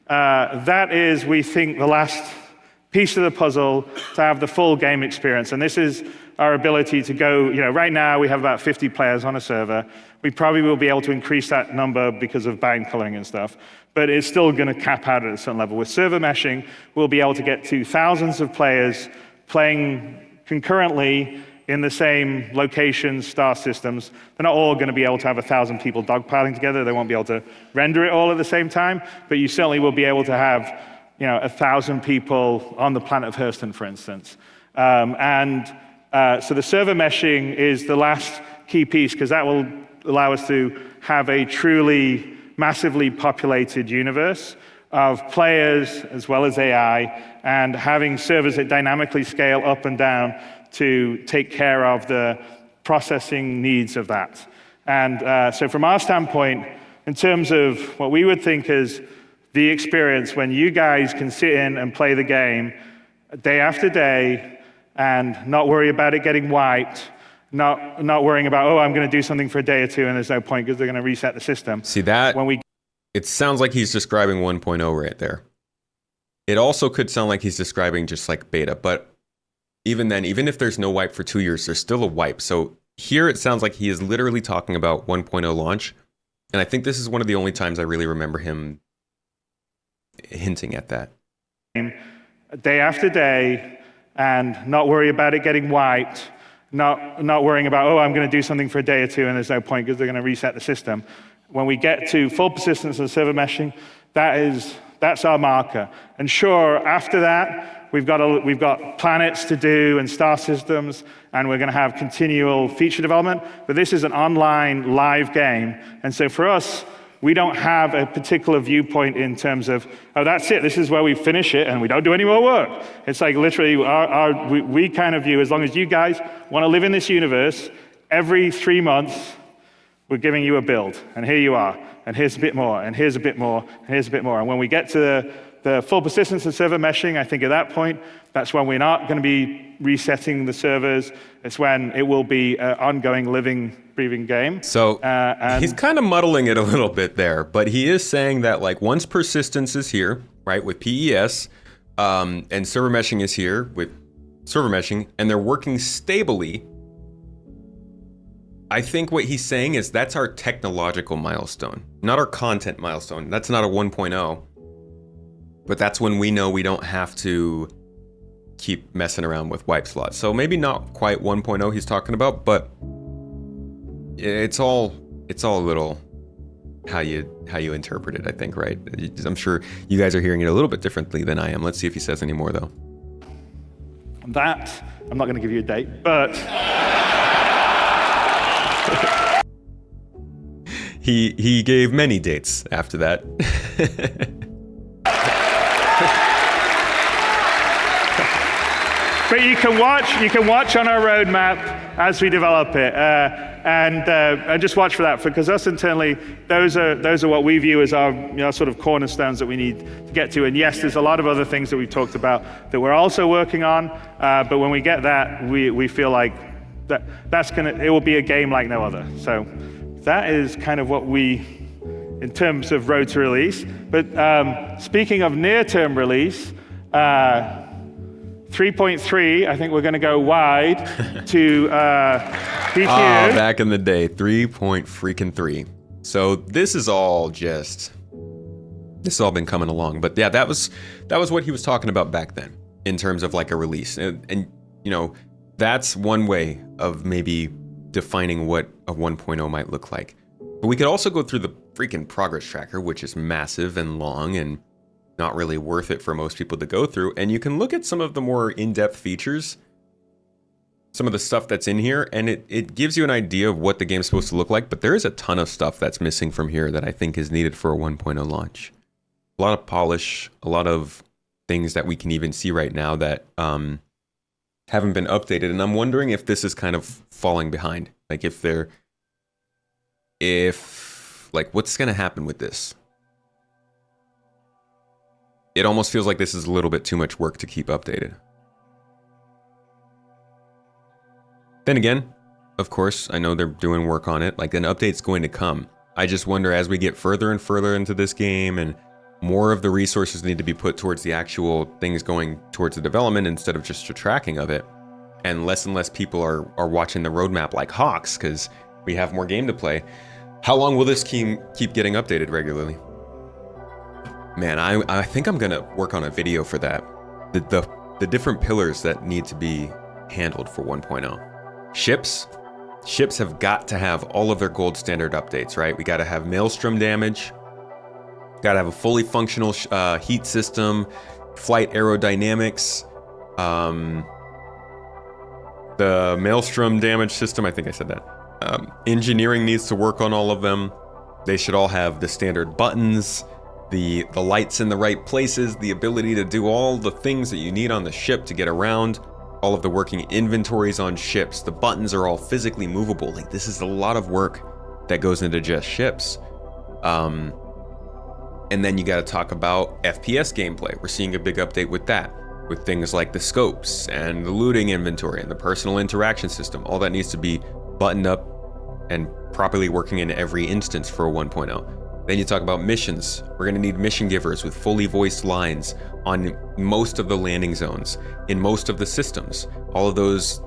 Speaker 5: that is, we think, the last piece of the puzzle to have the full game experience. And this is our ability to go, right now we have about 50 players on a server. We probably will be able to increase that number because of bind coloring and stuff, but it's still going to cap out at a certain level. With server meshing, we'll be able to get to thousands of players playing concurrently in the same locations, star systems. They're not all going to be able to have 1,000 people dogpiling together. They won't be able to render it all at the same time, but you certainly will be able to have 1,000 people on the planet of Hurston, for instance. So the server meshing is the last key piece, because that will allow us to have a truly massively populated universe of players as well as AI, and having servers that dynamically scale up and down to take care of the processing needs of that. And so from our standpoint, in terms of what we would think is the experience when you guys can sit in and play the game day after day and not worry about it getting wiped, not worrying about, I'm going to do something for a day or two and there's no point because they're going to reset the system.
Speaker 1: See that? It sounds like he's describing 1.0 right there. It also could sound like he's describing just like beta, but even then, even if there's no wipe for 2 years, there's still a wipe. So here it sounds like he is literally talking about 1.0 launch. And I think this is one of the only times I really remember him hinting at that.
Speaker 5: Day after day, and not worry about it getting wiped, not worrying about, I'm going to do something for a day or two and there's no point because they're going to reset the system. When we get to full persistence and server meshing, that's our marker. And sure, after that, we've got planets to do and star systems, and we're going to have continual feature development. But this is an online live game, and so for us, we don't have a particular viewpoint in terms of, oh, that's it, this is where we finish it, and we don't do any more work. It's like literally, we kind of view, as long as you guys want to live in this universe, every 3 months, we're giving you a build, and here you are, and here's a bit more, and here's a bit more, and here's a bit more. And when we get to the full persistence and server meshing, I think at that point, that's when we're not going to be resetting the servers. It's when it will be an ongoing, living, breathing game.
Speaker 1: So he's kind of muddling it a little bit there, but he is saying that like once persistence is here, right, with PES, and server meshing is here with server meshing, and they're working stably, I think what he's saying is that's our technological milestone, not our content milestone. That's not a 1.0, but that's when we know we don't have to keep messing around with wipe slots. So maybe not quite 1.0 he's talking about, but it's all a little how you interpret it, I think, right? I'm sure you guys are hearing it a little bit differently than I am. Let's see if he says any more though.
Speaker 5: That, I'm not going to give you a date, but
Speaker 1: he gave many dates after that.
Speaker 5: But you can watch on our roadmap as we develop it, and just watch for that. Because us internally, those are what we view as our sort of cornerstones that we need to get to. And yes, there's a lot of other things that we've talked about that we're also working on. But when we get that, we feel like it will be a game like no other. So that is kind of what we, in terms of road to release. But speaking of near-term release. 3.3, I think we're going to go wide to PTU.
Speaker 1: Back in the day, 3.3. So this is all been coming along. But yeah, that was what he was talking about back then in terms of like a release. And that's one way of maybe defining what a 1.0 might look like. But we could also go through the freaking progress tracker, which is massive and long and not really worth it for most people to go through. And you can look at some of the more in-depth features, some of the stuff that's in here, and it gives you an idea of what the game's supposed to look like. But there is a ton of stuff that's missing from here that I think is needed for a 1.0 launch. A lot of polish, a lot of things that we can even see right now that haven't been updated. And I'm wondering if this is kind of falling behind. Like what's going to happen with this? It almost feels like this is a little bit too much work to keep updated. Then again, of course, I know they're doing work on it. Like an update's going to come. I just wonder as we get further and further into this game and more of the resources need to be put towards the actual things going towards the development instead of just the tracking of it. And less people are watching the roadmap like hawks because we have more game to play. How long will this keep getting updated regularly? Man, I think I'm gonna work on a video for that. The different pillars that need to be handled for 1.0. Ships have got to have all of their gold standard updates, right? We gotta have maelstrom damage, gotta have a fully functional heat system, flight aerodynamics, the maelstrom damage system, I think I said that. Engineering needs to work on all of them. They should all have the standard buttons, the lights in the right places, the ability to do all the things that you need on the ship to get around, all of the working inventories on ships. The buttons are all physically movable. Like this is a lot of work that goes into just ships. And then you got to talk about FPS gameplay. We're seeing a big update with that, with things like the scopes and the looting inventory and the personal interaction system. All that needs to be buttoned up and properly working in every instance for a 1.0. Then you talk about missions. We're going to need mission givers with fully voiced lines on most of the landing zones, in most of the systems. All of those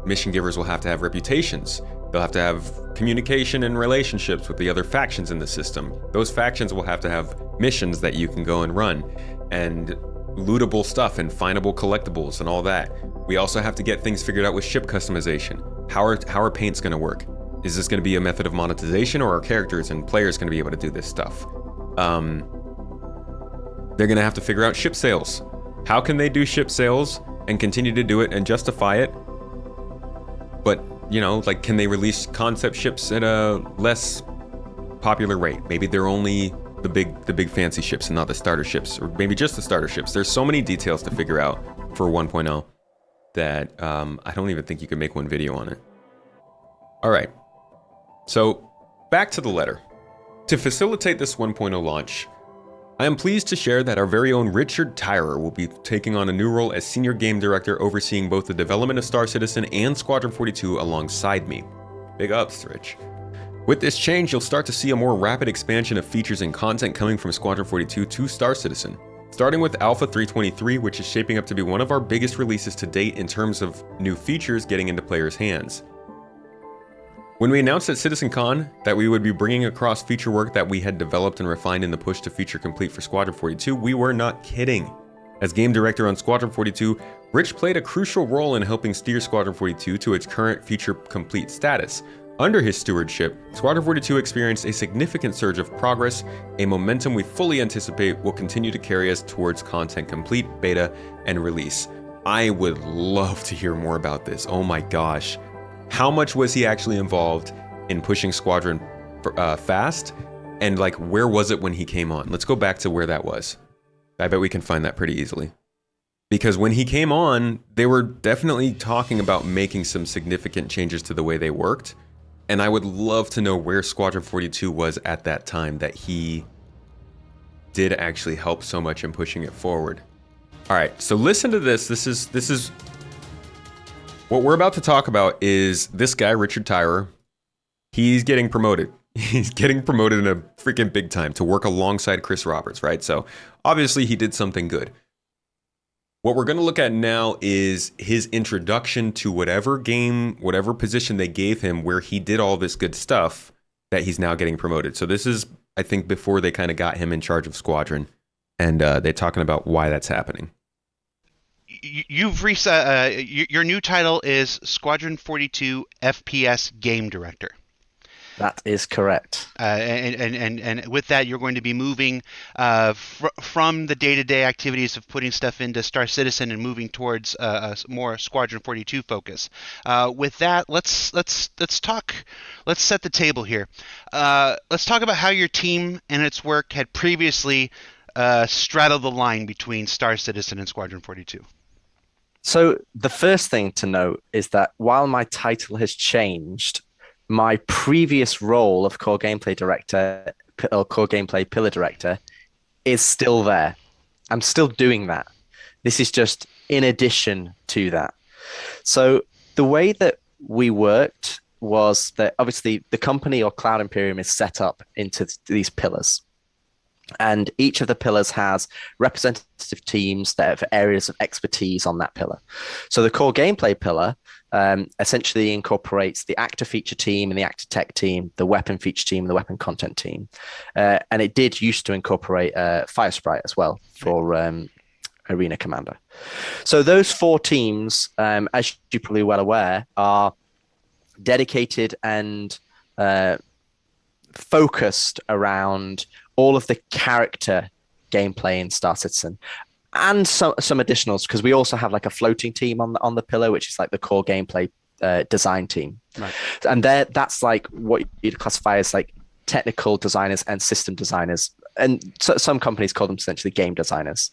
Speaker 1: mission givers will have to have reputations. They'll have to have communication and relationships with the other factions in the system. Those factions will have to have missions that you can go and run, and lootable stuff and findable collectibles and all that. We also have to get things figured out with ship customization. How are paints going to work? Is this going to be a method of monetization, or are characters and players going to be able to do this stuff? They're going to have to figure out ship sales. How can they do ship sales and continue to do it and justify it? But, you know, like, can they release concept ships at a less popular rate? Maybe they're only the big fancy ships and not the starter ships, or maybe just the starter ships. There's so many details to figure out for 1.0 that I don't even think you can make one video on it. All right, so back to the letter. To facilitate this 1.0 launch, I am pleased to share that our very own Richard Tyers will be taking on a new role as Senior Game Director, overseeing both the development of Star Citizen and Squadron 42 alongside me. Big ups, Rich. With this change, you'll start to see a more rapid expansion of features and content coming from Squadron 42 to Star Citizen. Starting with Alpha 323, which is shaping up to be one of our biggest releases to date in terms of new features getting into players' hands. When we announced at CitizenCon that we would be bringing across feature work that we had developed and refined in the push to feature complete for Squadron 42, we were not kidding. As game director on Squadron 42, Rich played a crucial role in helping steer Squadron 42 to its current feature complete status. Under his stewardship, Squadron 42 experienced a significant surge of progress, a momentum we fully anticipate will continue to carry us towards content complete, beta, and release. I would love to hear more about this. Oh my gosh. How much was he actually involved in pushing Squadron fast? And like, where was it when he came on? Let's go back to where that was. I bet we can find that pretty easily. Because when he came on, they were definitely talking about making some significant changes to the way they worked. And I would love to know where Squadron 42 was at that time that he did actually help so much in pushing it forward. All right, so listen to this. This is what we're about to talk about is this guy, Richard Tyers. He's getting promoted. He's getting promoted in a freaking big time to work alongside Chris Roberts, right? So obviously he did something good. What we're going to look at now is his introduction to whatever game, whatever position they gave him where he did all this good stuff that he's now getting promoted. So this is, I think, before they kind of got him in charge of Squadron, and they're talking about why that's happening.
Speaker 6: You've your new title is Squadron 42 FPS Game Director.
Speaker 7: That is correct.
Speaker 6: And with that, you're going to be moving from the day-to-day activities of putting stuff into Star Citizen and moving towards a more Squadron 42 focus. With that, let's talk. Let's set the table here. Let's talk about how your team and its work had previously straddled the line between Star Citizen and Squadron 42.
Speaker 7: So the first thing to note is that while my title has changed, my previous role of core gameplay director or core gameplay pillar director is still there. I'm still doing that. This is just in addition to that. So the way that we worked was that obviously the company or Cloud Imperium is set up into these pillars. And each of the pillars has representative teams that have areas of expertise on that pillar. So the core gameplay pillar essentially incorporates the actor feature team and the actor tech team, the weapon feature team, and the weapon content team. And it did used to incorporate Fire Sprite as well for Arena Commander. So those four teams, as you're probably well aware, are dedicated and focused around all of the character gameplay in Star Citizen, and some additionals, because we also have like a floating team on the pillar, which is like the core gameplay design team. Right. And that's like what you'd classify as like technical designers and system designers. And so some companies call them essentially game designers.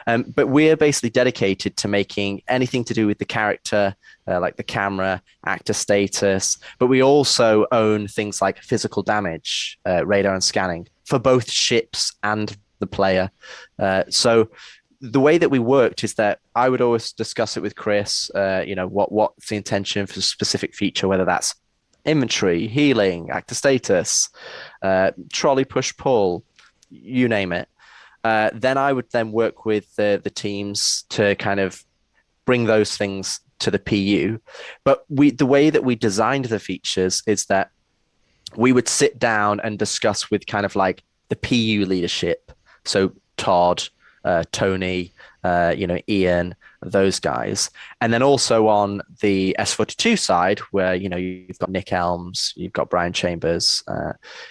Speaker 7: But we're basically dedicated to making anything to do with the character, like the camera, actor status. But we also own things like physical damage, radar and scanning for both ships and the player. So the way that we worked is that I would always discuss it with Chris, what's the intention for a specific feature, whether that's inventory, healing, actor status, trolley push pull, you name it. Then I would then work with the teams to kind of bring those things to the PU. But the way that we designed the features is that we would sit down and discuss with kind of like the PU leadership. So Todd, Tony, Ian, those guys. And then also on the S42 side, where, you've got Nick Elms, you've got Brian Chambers,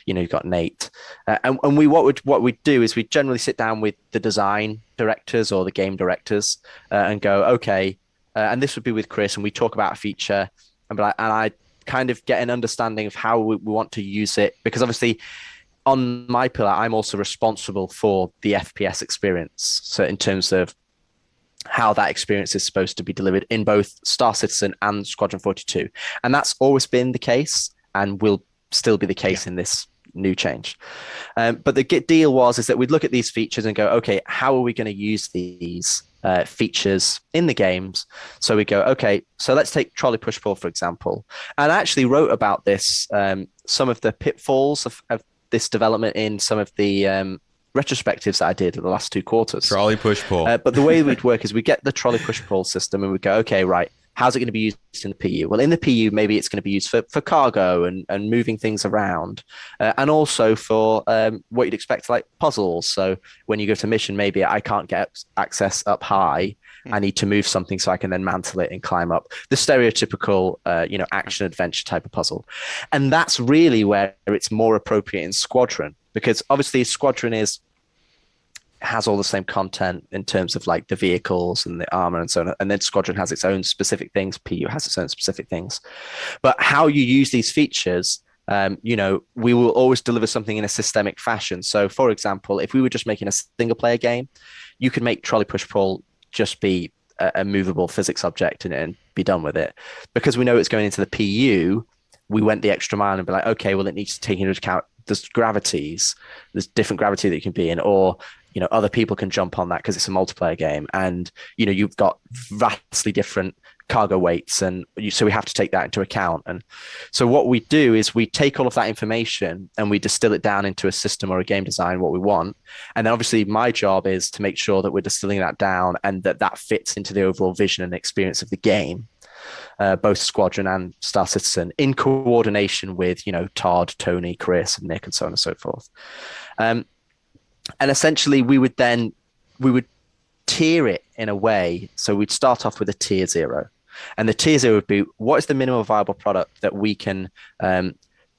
Speaker 7: you've got Nate. And what we'd do is we'd generally sit down with the design directors or the game directors and go, okay, and this would be with Chris, and we talk about a feature and be like, and I kind of get an understanding of how we want to use it, because obviously on my pillar, I'm also responsible for the FPS experience. So in terms of how that experience is supposed to be delivered in both Star Citizen and Squadron 42. And that's always been the case and will still be the case in this new change. But the deal is that we'd look at these features and go, okay, how are we going to use these features in the games? So we go, okay, so let's take trolley push pull, for example. And I actually wrote about this, some of the pitfalls of this development in some of the retrospectives that I did in the last 2 quarters.
Speaker 1: Trolley push pull.
Speaker 7: But the way we'd work is we get the trolley push pull system and we go, okay, right, how's it going to be used in the PU? Well, in the PU, maybe it's going to be used for cargo and moving things around, and also for what you'd expect, like puzzles. So when you go to mission, maybe I can't get access up high. I need to move something so I can then mantle it and climb up. The stereotypical, action adventure type of puzzle. And that's really where it's more appropriate in Squadron, because obviously Squadron has all the same content in terms of like the vehicles and the armor and so on. And then Squadron has its own specific things. PU has its own specific things. But how you use these features, we will always deliver something in a systemic fashion. So for example, if we were just making a single player game, you could make trolley push pull just be a movable physics object and be done with it. Because we know it's going into the PU, we went the extra mile and be like, okay, well, it needs to take into account there's gravities, there's different gravity that you can be in, or other people can jump on that because it's a multiplayer game, and you've got vastly different cargo weights, and so we have to take that into account. And so what we do is we take all of that information and we distill it down into a system or a game design, what we want. And then obviously my job is to make sure that we're distilling that down and that fits into the overall vision and experience of the game, both Squadron and Star Citizen, in coordination with Todd, Tony, Chris, and Nick, and so on and so forth. And essentially we would tier it in a way. So we'd start off with a tier 0. And the tier 0 would be, what is the minimum viable product that we can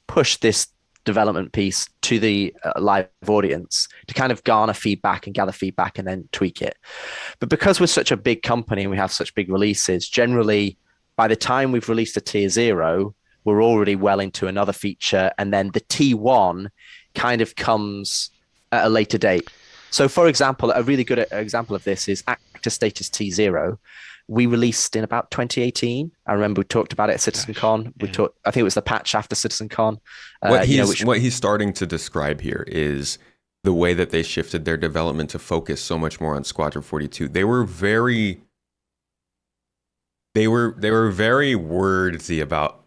Speaker 7: push this development piece to the live audience to kind of garner feedback and gather feedback and then tweak it. But because we're such a big company and we have such big releases, generally by the time we've released a tier 0, we're already well into another feature. And then the T1 kind of comes at a later date. So for example, a really good example of this is Actor Status T0. We released in about 2018. I remember we talked about it at CitizenCon. I think it was the patch after CitizenCon.
Speaker 1: What he's starting to describe here is the way that they shifted their development to focus so much more on Squadron 42. They were very wordsy about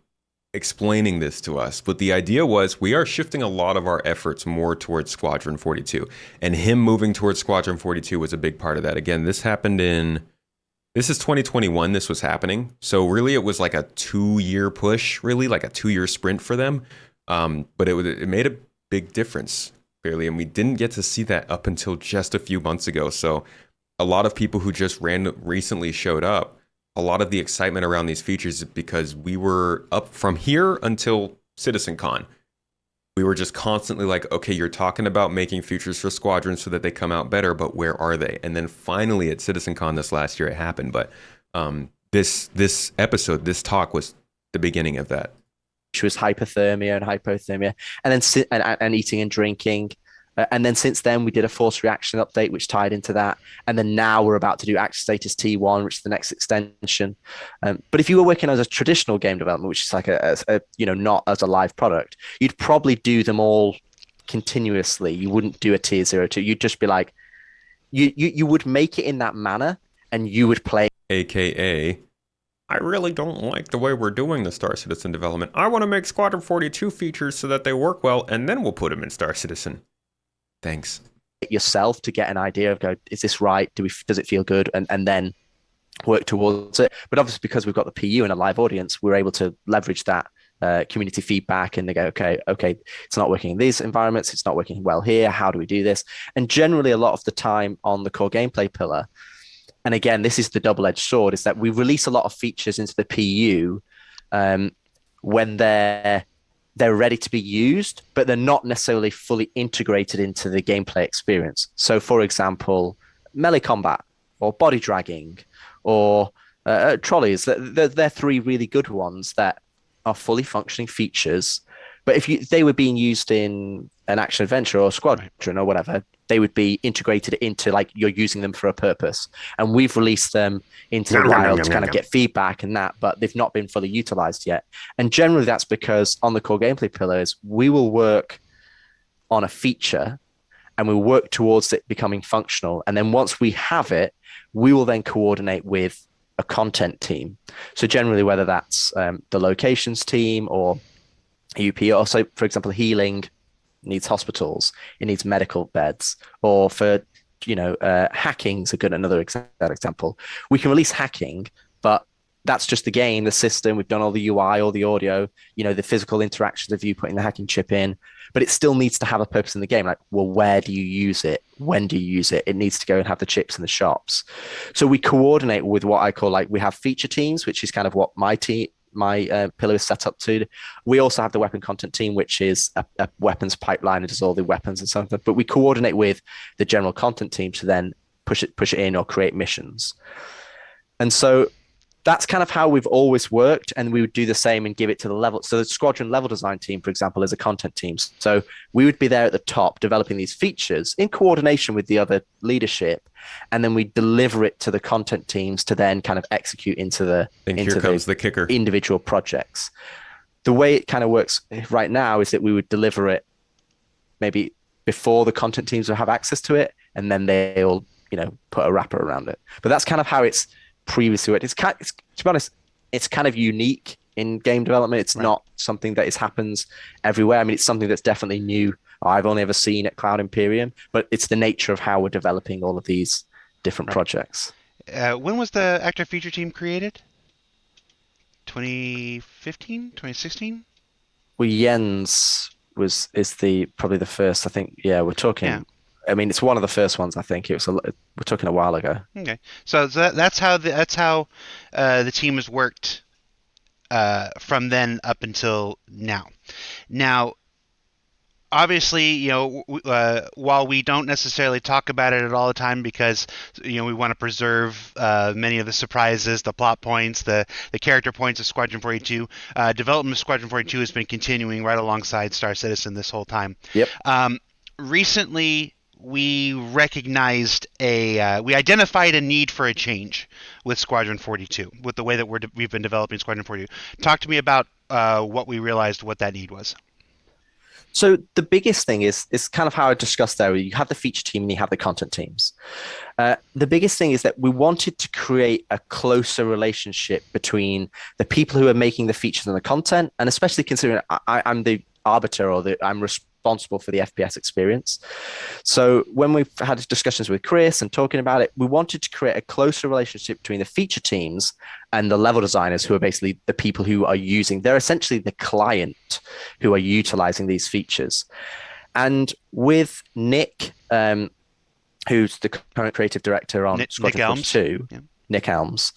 Speaker 1: explaining this to us, but the idea was we are shifting a lot of our efforts more towards Squadron 42, and him moving towards Squadron 42 was a big part of that. Again, this is 2021 this was happening, so really it was like a 2-year push, really like a 2-year sprint for them, but it made a big difference, clearly, and we didn't get to see that up until just a few months ago. So a lot of people who just recently showed up, a lot of the excitement around these features is because we were up from here until CitizenCon. We were just constantly like, okay, you're talking about making features for Squadron so that they come out better, but where are they? And then finally at CitizenCon this last year, it happened. But this episode, this talk was the beginning of that.
Speaker 7: Which was hypothermia and hypothermia, and then and eating and drinking. And then since then, we did a force reaction update, which tied into that. And then now we're about to do Actor Status T1, which is the next extension. But if you were working as a traditional game development, which is like not as a live product, you'd probably do them all continuously. You wouldn't do a tier 0 2. You'd just be like, you would make it in that manner, and you would play.
Speaker 1: AKA, I really don't like the way we're doing the Star Citizen development. I want to make Squadron 42 features so that they work well, and then we'll put them in Star Citizen. Thanks.
Speaker 7: Yourself to get an idea of is this right? Does it feel good? And then work towards it. But obviously, because we've got the PU and a live audience, we're able to leverage that community feedback, and they go, okay, it's not working in these environments. It's not working well here. How do we do this? And generally, a lot of the time on the core gameplay pillar, and again, this is the double-edged sword, is that we release a lot of features into the PU when they're ready to be used, but they're not necessarily fully integrated into the gameplay experience. So, for example, melee combat or body dragging or trolleys, they're three really good ones that are fully functioning features. But if they were being used in an action adventure or Squadron or whatever, they would be integrated into, like, you're using them for a purpose. And we've released them into the wild to kind of get feedback and that, but they've not been fully utilized yet. And generally that's because on the core gameplay pillars, we will work on a feature and we'll work towards it becoming functional. And then once we have it, we will then coordinate with a content team. So generally, whether that's the locations team or UP, also, for example, healing needs hospitals, it needs medical beds, or for, hacking's a good another example. We can release hacking, but that's just the game, the system. We've done all the UI, all the audio, the physical interactions of you putting the hacking chip in, but it still needs to have a purpose in the game. Like, well, where do you use it? When do you use it? It needs to go and have the chips in the shops. So we coordinate with what I call, like, we have feature teams, which is kind of what my pillar is set up to. We also have the weapon content team, which is a weapons pipeline. It does all the weapons and something, but we coordinate with the general content team to then push it in or create missions. And so that's kind of how we've always worked, and we would do the same and give it to the level. So the Squadron level design team, for example, is a content team. So we would be there at the top developing these features in coordination with the other leadership, and then we deliver it to the content teams to then kind of execute into the
Speaker 1: here comes the kicker.
Speaker 7: Individual projects. The way it kind of works right now is that we would deliver it maybe before the content teams will have access to it, and then they'll put a wrapper around it. But that's kind of how it's previously worked. It's to be honest, it's kind of unique in game development. It's not something that happens everywhere. I mean, it's something that's definitely new. I've only ever seen at Cloud Imperium, but it's the nature of how we're developing all of these different projects.
Speaker 6: When was the active feature team created? 2015, 2016?
Speaker 7: Well, Jens is probably the first. I think. Yeah, we're talking. Yeah. I mean, it's one of the first ones. I think we're talking a while ago.
Speaker 6: Okay, so that's how the team has worked from then up until now. Now, obviously, while we don't necessarily talk about it at all the time because we want to preserve many of the surprises, the plot points, the character points of Squadron 42. Development of Squadron 42 has been continuing right alongside Star Citizen this whole time.
Speaker 7: Yep.
Speaker 6: Recently, we recognized we identified a need for a change with Squadron 42, with the way that we've been developing Squadron 42. Talk to me about what we realized, what that need was.
Speaker 7: So the biggest thing is kind of how I discussed there. You have the feature team and you have the content teams. The biggest thing is that we wanted to create a closer relationship between the people who are making the features and the content, and especially considering I'm the arbiter, or I'm responsible for the FPS experience. So when we've had discussions with Chris and talking about it, we wanted to create a closer relationship between the feature teams and the level designers, who are basically the people who are they're essentially the client who are utilizing these features. And with Nick, who's the current creative director on Squadron 42, Nick Elms,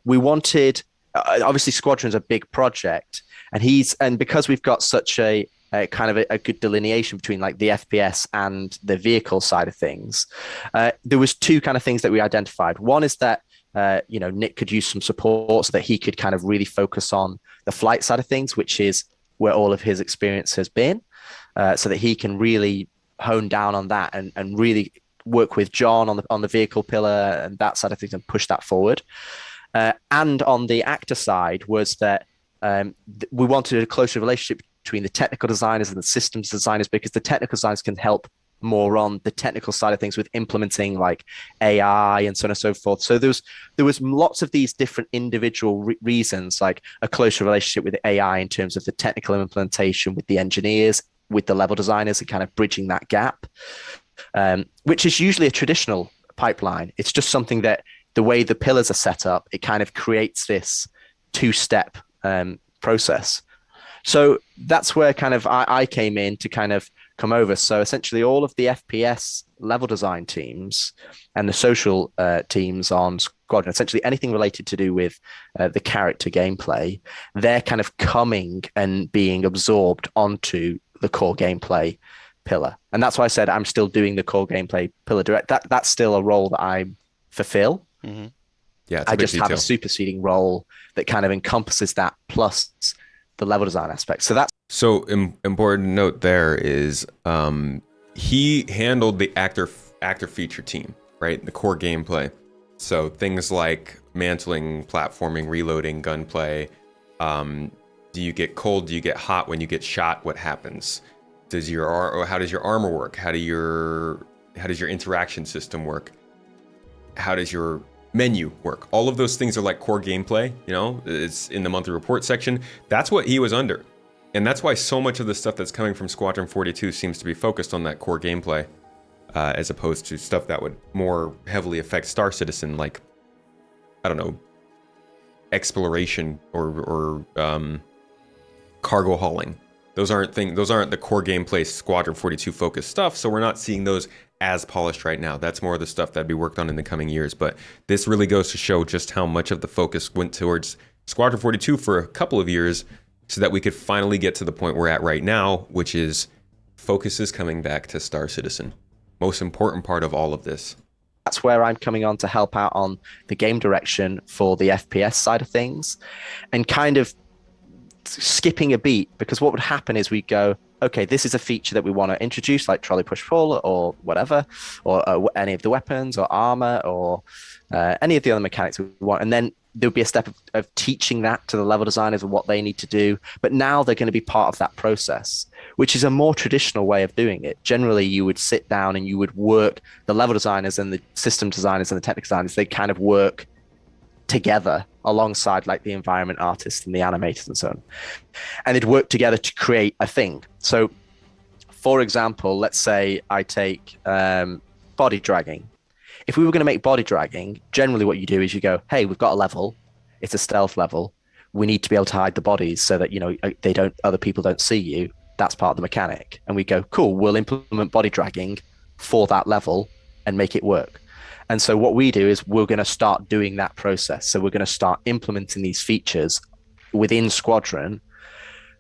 Speaker 7: we wanted, obviously Squadron's a big project, and because we've got such a kind of a good delineation between, like, the FPS and the vehicle side of things, there was two kind of things that we identified. One is that Nick could use some support so that he could kind of really focus on the flight side of things, which is where all of his experience has been, so that he can really hone down on that and really work with John on the vehicle pillar and that side of things and push that forward. And on the actor side was that we wanted a closer relationship between the technical designers and the systems designers, because the technical designers can help more on the technical side of things with implementing, like, AI and so on and so forth. So there was lots of these different individual reasons, like a closer relationship with AI in terms of the technical implementation with the engineers, with the level designers, and kind of bridging that gap, which is usually a traditional pipeline. It's just something that the way the pillars are set up, it kind of creates this two-step process. So that's where kind of I came in to kind of come over. So essentially all of the FPS level design teams and the social teams on Squadron, essentially anything related to do with the character gameplay, they're kind of coming and being absorbed onto the core gameplay pillar. And that's why I said I'm still doing the core gameplay pillar direct. That's still a role that I fulfill.
Speaker 6: Mm-hmm.
Speaker 1: Yeah, it's a
Speaker 7: I
Speaker 1: big
Speaker 7: just have a
Speaker 1: detail.
Speaker 7: superseding role that kind of encompasses that plus the level design aspect. So that's
Speaker 1: So important note there is he handled the actor feature team, right? The core gameplay. So things like mantling, platforming, reloading, gunplay. Do you get cold? Do you get hot when you get shot? What happens? How does your armor work? How does your interaction system work? How does your menu work? All of those things are like core gameplay, you know, it's in the monthly report section. That's what he was under. And that's why so much of the stuff that's coming from Squadron 42 seems to be focused on that core gameplay, as opposed to stuff that would more heavily affect Star Citizen, like, I don't know, exploration or cargo hauling. Those aren't the core gameplay Squadron 42 focused stuff, so we're not seeing those as polished right now. That's more of the stuff that'd be worked on in the coming years. But this really goes to show just how much of the focus went towards Squadron 42 for a couple of years, so that we could finally get to the point we're at right now, which is focus is coming back to Star Citizen. Most important part of all of this.
Speaker 7: That's where I'm coming on to help out on the game direction for the FPS side of things, and kind of skipping a beat, because what would happen is we go, okay, this is a feature that we want to introduce, like trolley push pull or whatever, or any of the weapons or armor or any of the other mechanics we want. And then there'll be a step of teaching that to the level designers and what they need to do. But now they're going to be part of that process, which is a more traditional way of doing it. Generally, you would sit down and you would work, the level designers and the system designers and the technical designers, they kind of work together alongside like the environment artists and the animators and so on. And they'd work together to create a thing. So for example, let's say I take body dragging. If we were going to make body dragging, generally what you do is you go, hey, we've got a level, it's a stealth level. We need to be able to hide the bodies so that, you know, other people don't see you. That's part of the mechanic. And we go, cool, we'll implement body dragging for that level and make it work. And so what we do is we're going to start doing that process. So we're going to start implementing these features within Squadron,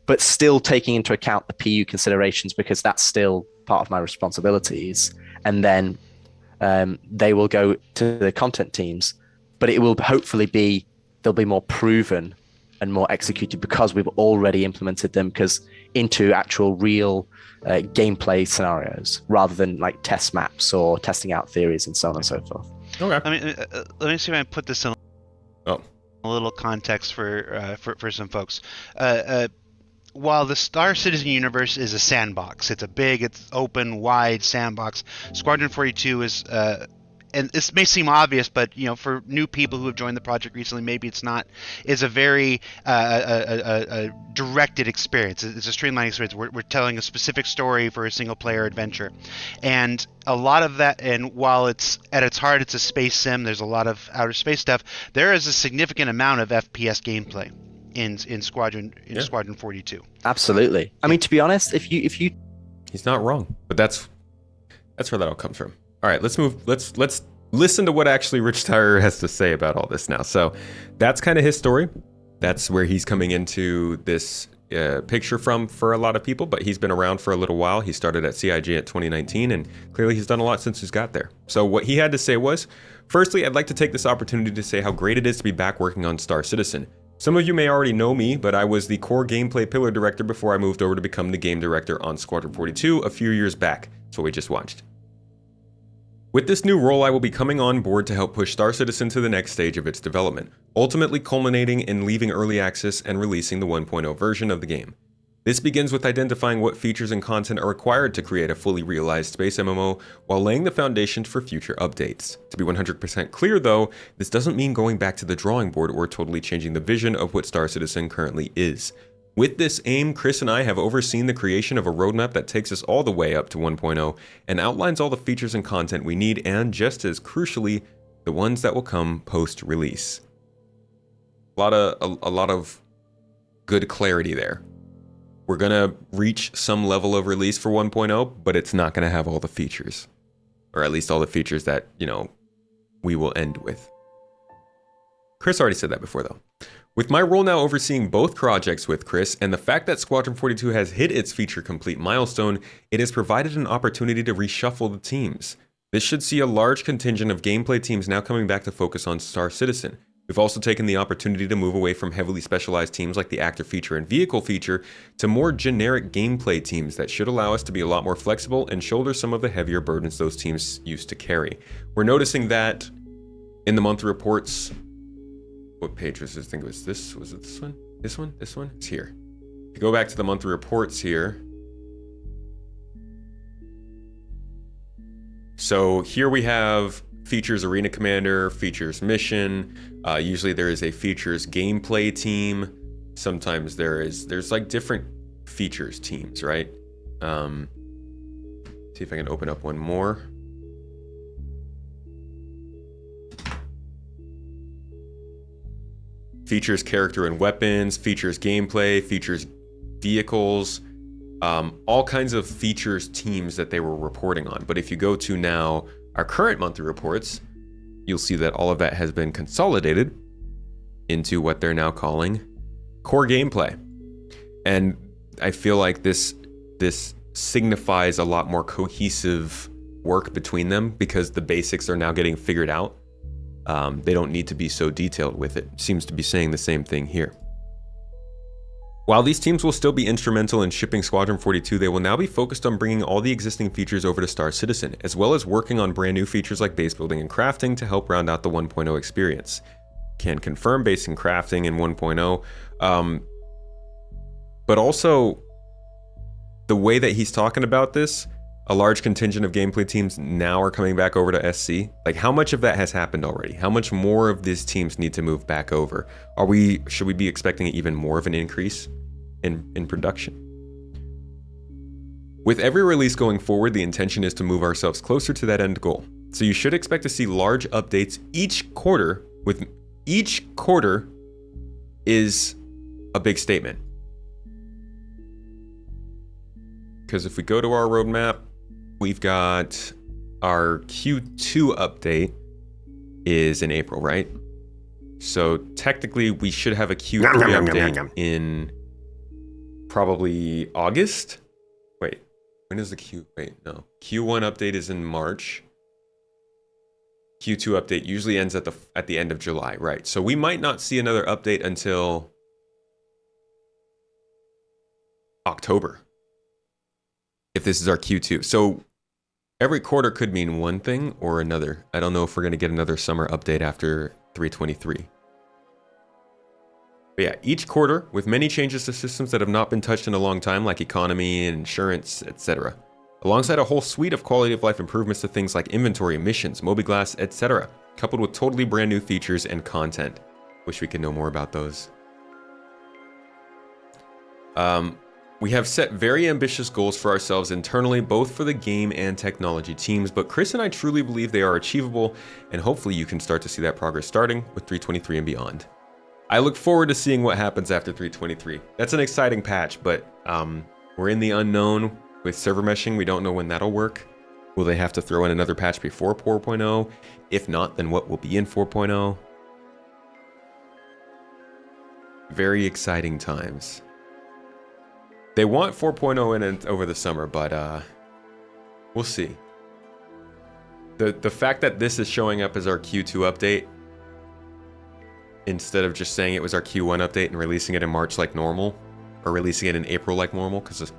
Speaker 7: but still taking into account the PU considerations, because that's still part of my responsibilities. And then they will go to the content teams, but it will hopefully they'll be more proven and more executed because we've already implemented them into actual real gameplay scenarios, rather than like test maps or testing out theories and so on and so forth.
Speaker 1: Okay.
Speaker 6: I mean, let me see if I can put this in
Speaker 1: Oh.
Speaker 6: a little context for some folks. While the Star Citizen universe is a sandbox, it's open, wide sandbox. Squadron 42 is, and this may seem obvious, but you know, for new people who have joined the project recently, maybe it's not. Is a very a directed experience. It's a streamlined experience. We're telling a specific story for a single player adventure, and a lot of that. And while it's at its heart, it's a space sim. There's a lot of outer space stuff. There is a significant amount of FPS gameplay in Squadron 42.
Speaker 7: Absolutely. I mean, to be honest, if you
Speaker 1: He's not wrong, but that's where that all comes from. All right, let's move. Let's listen to what actually Rich Tyers has to say about all this now. So that's kind of his story. That's where he's coming into this picture from for a lot of people, but he's been around for a little while. He started at CIG at 2019, and clearly he's done a lot since he's got there. So what he had to say was, firstly, I'd like to take this opportunity to say how great it is to be back working on Star Citizen. Some of you may already know me, but I was the core gameplay pillar director before I moved over to become the game director on Squadron 42 a few years back. That's what we just watched. With this new role, I will be coming on board to help push Star Citizen to the next stage of its development, ultimately culminating in leaving early access and releasing the 1.0 version of the game. This begins with identifying what features and content are required to create a fully realized space MMO, while laying the foundations for future updates. To be 100% clear though, this doesn't mean going back to the drawing board or totally changing the vision of what Star Citizen currently is. With this aim, Chris and I have overseen the creation of a roadmap that takes us all the way up to 1.0 and outlines all the features and content we need, and just as crucially, the ones that will come post-release. A lot of good clarity there. We're going to reach some level of release for 1.0, but it's not going to have all the features, or at least all the features that, we will end with. Chris already said that before, though. With my role now overseeing both projects with Chris, and the fact that Squadron 42 has hit its feature complete milestone, it has provided an opportunity to reshuffle the teams. This should see a large contingent of gameplay teams now coming back to focus on Star Citizen. We've also taken the opportunity to move away from heavily specialized teams like the actor feature and vehicle feature to more generic gameplay teams that should allow us to be a lot more flexible and shoulder some of the heavier burdens those teams used to carry. We're noticing that in the monthly reports. What page was this? I think it was this. Was it this one? This one? This one? It's here. If you go back to the monthly reports here. So here we have features arena commander, features mission. Usually there is a features gameplay team. Sometimes there's like different features teams, right? See if I can open up one more. Features character and weapons, features gameplay, features vehicles, all kinds of features teams that they were reporting on. But if you go to now our current monthly reports, you'll see that all of that has been consolidated into what they're now calling core gameplay. And I feel like this signifies a lot more cohesive work between them because the basics are now getting figured out. They don't need to be so detailed with it. Seems to be saying the same thing here. While these teams will still be instrumental in shipping Squadron 42, they will now be focused on bringing all the existing features over to Star Citizen, as well as working on brand new features like base building and crafting to help round out the 1.0 experience. Can confirm base and crafting in 1.0, but also the way that he's talking about this, a large contingent of gameplay teams now are coming back over to SC. Like, how much of that has happened already? How much more of these teams need to move back over? Should we be expecting even more of an increase in production? With every release going forward, the intention is to move ourselves closer to that end goal. So you should expect to see large updates each quarter, with each quarter is a big statement. Because if we go to our roadmap, we've got our Q2 update is in April, right? So technically we should have a Q3 update in probably August. Wait, when is the Q1 update is in March. Q2 update usually ends at the end of July, right? So we might not see another update until October, if this is our Q2. So every quarter could mean one thing or another. I don't know if we're going to get another summer update after 323. But yeah, each quarter with many changes to systems that have not been touched in a long time, like economy, insurance, etc. Alongside a whole suite of quality of life improvements to things like inventory, missions, mobiGlass, etc. Coupled with totally brand new features and content. Wish we could know more about those. We have set very ambitious goals for ourselves internally, both for the game and technology teams, but Chris and I truly believe they are achievable, and hopefully you can start to see that progress starting with 323 and beyond. I look forward to seeing what happens after 323. That's an exciting patch, but we're in the unknown with server meshing. We don't know when that'll work. Will they have to throw in another patch before 4.0? If not, then what will be in 4.0? Very exciting times. They want 4.0 in over the summer, but we'll see. The fact that this is showing up as our Q2 update, instead of just saying it was our Q1 update and releasing it in March like normal, or releasing it in April like normal, because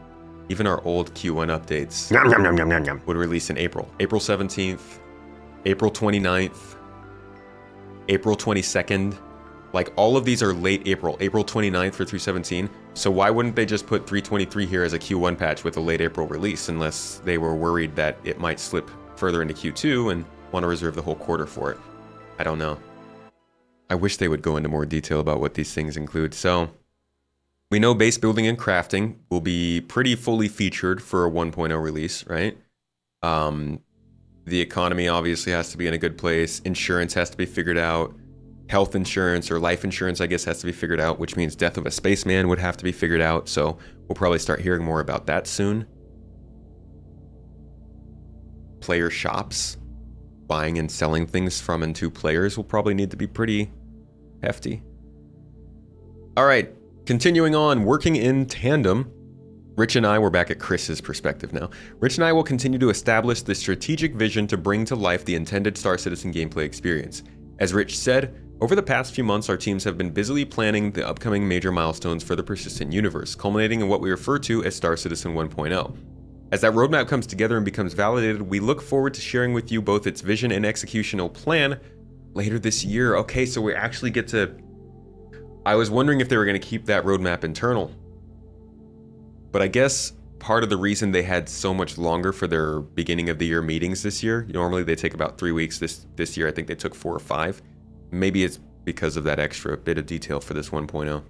Speaker 1: even our old Q1 updates would release in April. April 17th, April 29th, April 22nd. Like, all of these are late April. April 29th for 317. So why wouldn't they just put 323 here as a Q1 patch with a late April release, unless they were worried that it might slip further into Q2 and want to reserve the whole quarter for it? I don't know. I wish they would go into more detail about what these things include. So we know base building and crafting will be pretty fully featured for a 1.0 release, right? The economy obviously has to be in a good place. Insurance has to be figured out. health insurance or life insurance, I guess, has to be figured out, which means death of a spaceman would have to be figured out. So we'll probably start hearing more about that soon. Player shops, buying and selling things from and to players will probably need to be pretty hefty. All right, continuing on, working in tandem. Rich and I, we're back at Chris's perspective now. Rich and I will continue to establish the strategic vision to bring to life the intended Star Citizen gameplay experience. As Rich said, over the past few months, our teams have been busily planning the upcoming major milestones for the persistent universe, culminating in what we refer to as Star Citizen 1.0. As that roadmap comes together and becomes validated, we look forward to sharing with you both its vision and executional plan later this year. Okay, so we actually get to... I was wondering if they were going to keep that roadmap internal. But I guess part of the reason they had so much longer for their beginning of the year meetings this year, normally they take about 3 weeks. This year I think they took 4 or 5. Maybe it's because of that extra bit of detail for this 1.0.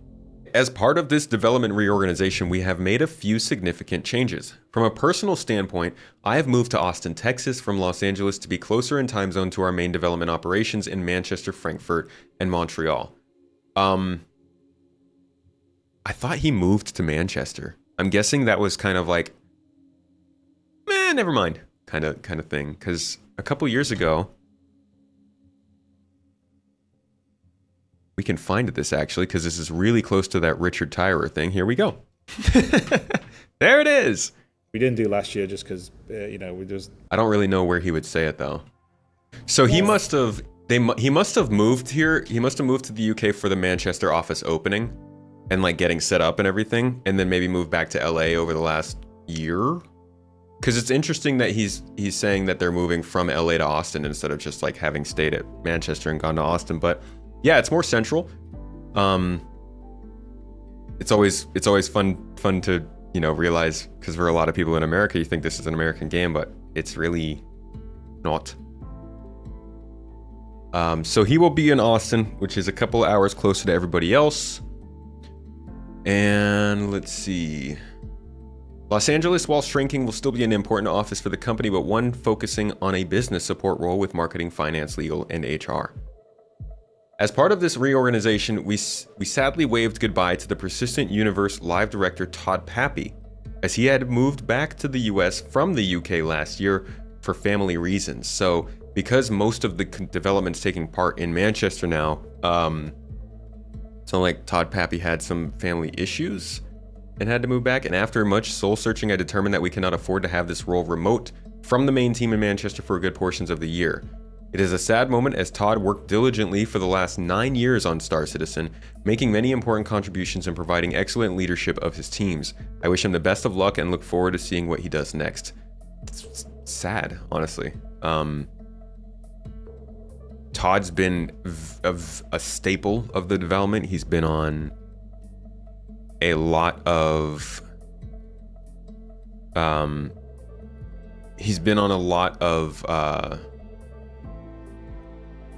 Speaker 1: As part of this development reorganization, we have made a few significant changes. From a personal standpoint, I have moved to Austin, Texas from Los Angeles to be closer in time zone to our main development operations in Manchester, Frankfurt, and Montreal. I thought he moved to Manchester. I'm guessing that was kind of like, never mind, kind of thing. Because a couple years ago, we can find this actually, because this is really close to that Richard Tyrer thing. Here we go. There it is.
Speaker 8: We didn't do last year just because, we just...
Speaker 1: I don't really know where he would say it though. So he must have moved here. He must have moved to the UK for the Manchester office opening and like getting set up and everything, and then maybe moved back to LA over the last year. Because it's interesting that he's saying that they're moving from LA to Austin instead of just like having stayed at Manchester and gone to Austin. But yeah, it's more central. It's always fun to realize, because for a lot of people in America, you think this is an American game, but it's really not. So he will be in Austin, which is a couple hours closer to everybody else. And let's see. Los Angeles, while shrinking, will still be an important office for the company, but one focusing on a business support role with marketing, finance, legal, and HR. As part of this reorganization, we sadly waved goodbye to the Persistent Universe live director Todd Pappy, as he had moved back to the US from the UK last year for family reasons. So because most of the development's taking part in Manchester now, so like Todd Pappy had some family issues and had to move back. And after much soul searching, I determined that we cannot afford to have this role remote from the main team in Manchester for good portions of the year. It is a sad moment, as Todd worked diligently for the last 9 years on Star Citizen, making many important contributions and providing excellent leadership of his teams. I wish him the best of luck and look forward to seeing what he does next. It's sad, honestly. Todd's been a staple of the development. He's been on a lot of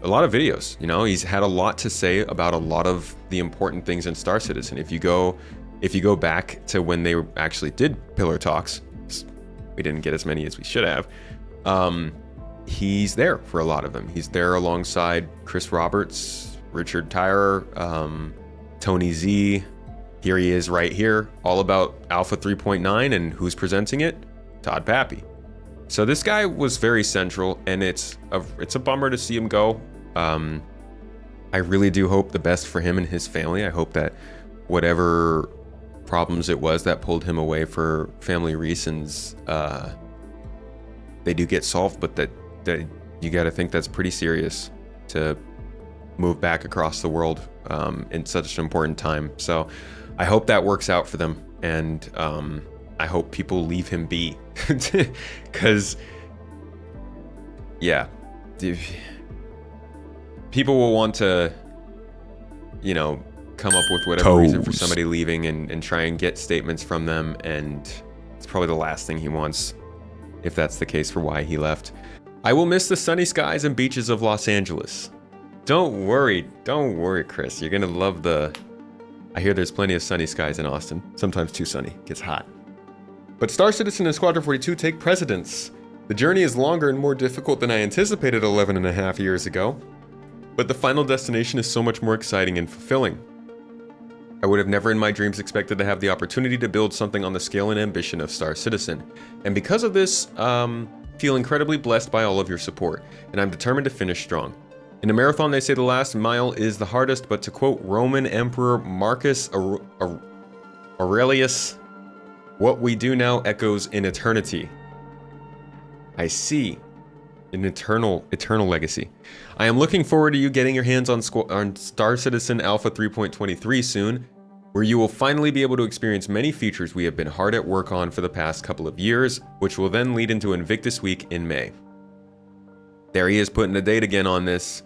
Speaker 1: videos. He's had a lot to say about a lot of the important things in Star Citizen. If you go back to when they actually did Pillar Talks, we didn't get as many as we should have. He's there for a lot of them. He's there alongside Chris Roberts, Richard Tyrer, Tony Z. Here he is right here, all about Alpha 3.9, and who's presenting it? Todd Pappy. So this guy was very central, and it's a bummer to see him go. I really do hope the best for him and his family. I hope that whatever problems it was that pulled him away for family reasons, they do get solved, but that you got to think that's pretty serious to move back across the world in such an important time. So I hope that works out for them, and I hope people leave him be, because yeah, people will want to come up with whatever reason for somebody leaving and try and get statements from them, and it's probably the last thing he wants if that's the case for why he left. I will miss the sunny skies and beaches of Los Angeles. Don't worry, Chris. You're gonna love I hear there's plenty of sunny skies in Austin. Sometimes too sunny, gets hot. But Star Citizen and Squadron 42 take precedence. The journey is longer and more difficult than I anticipated 11 and a half years ago. But the final destination is so much more exciting and fulfilling. I would have never in my dreams expected to have the opportunity to build something on the scale and ambition of Star Citizen. And because of this, feel incredibly blessed by all of your support, and I'm determined to finish strong. In a marathon, they say the last mile is the hardest, but to quote Roman Emperor Marcus Aurelius, what we do now echoes in eternity. I see. An eternal legacy. I am looking forward to you getting your hands on Star Citizen Alpha 3.23 soon, where you will finally be able to experience many features we have been hard at work on for the past couple of years, which will then lead into Invictus Week in May. There he is putting a date again on this.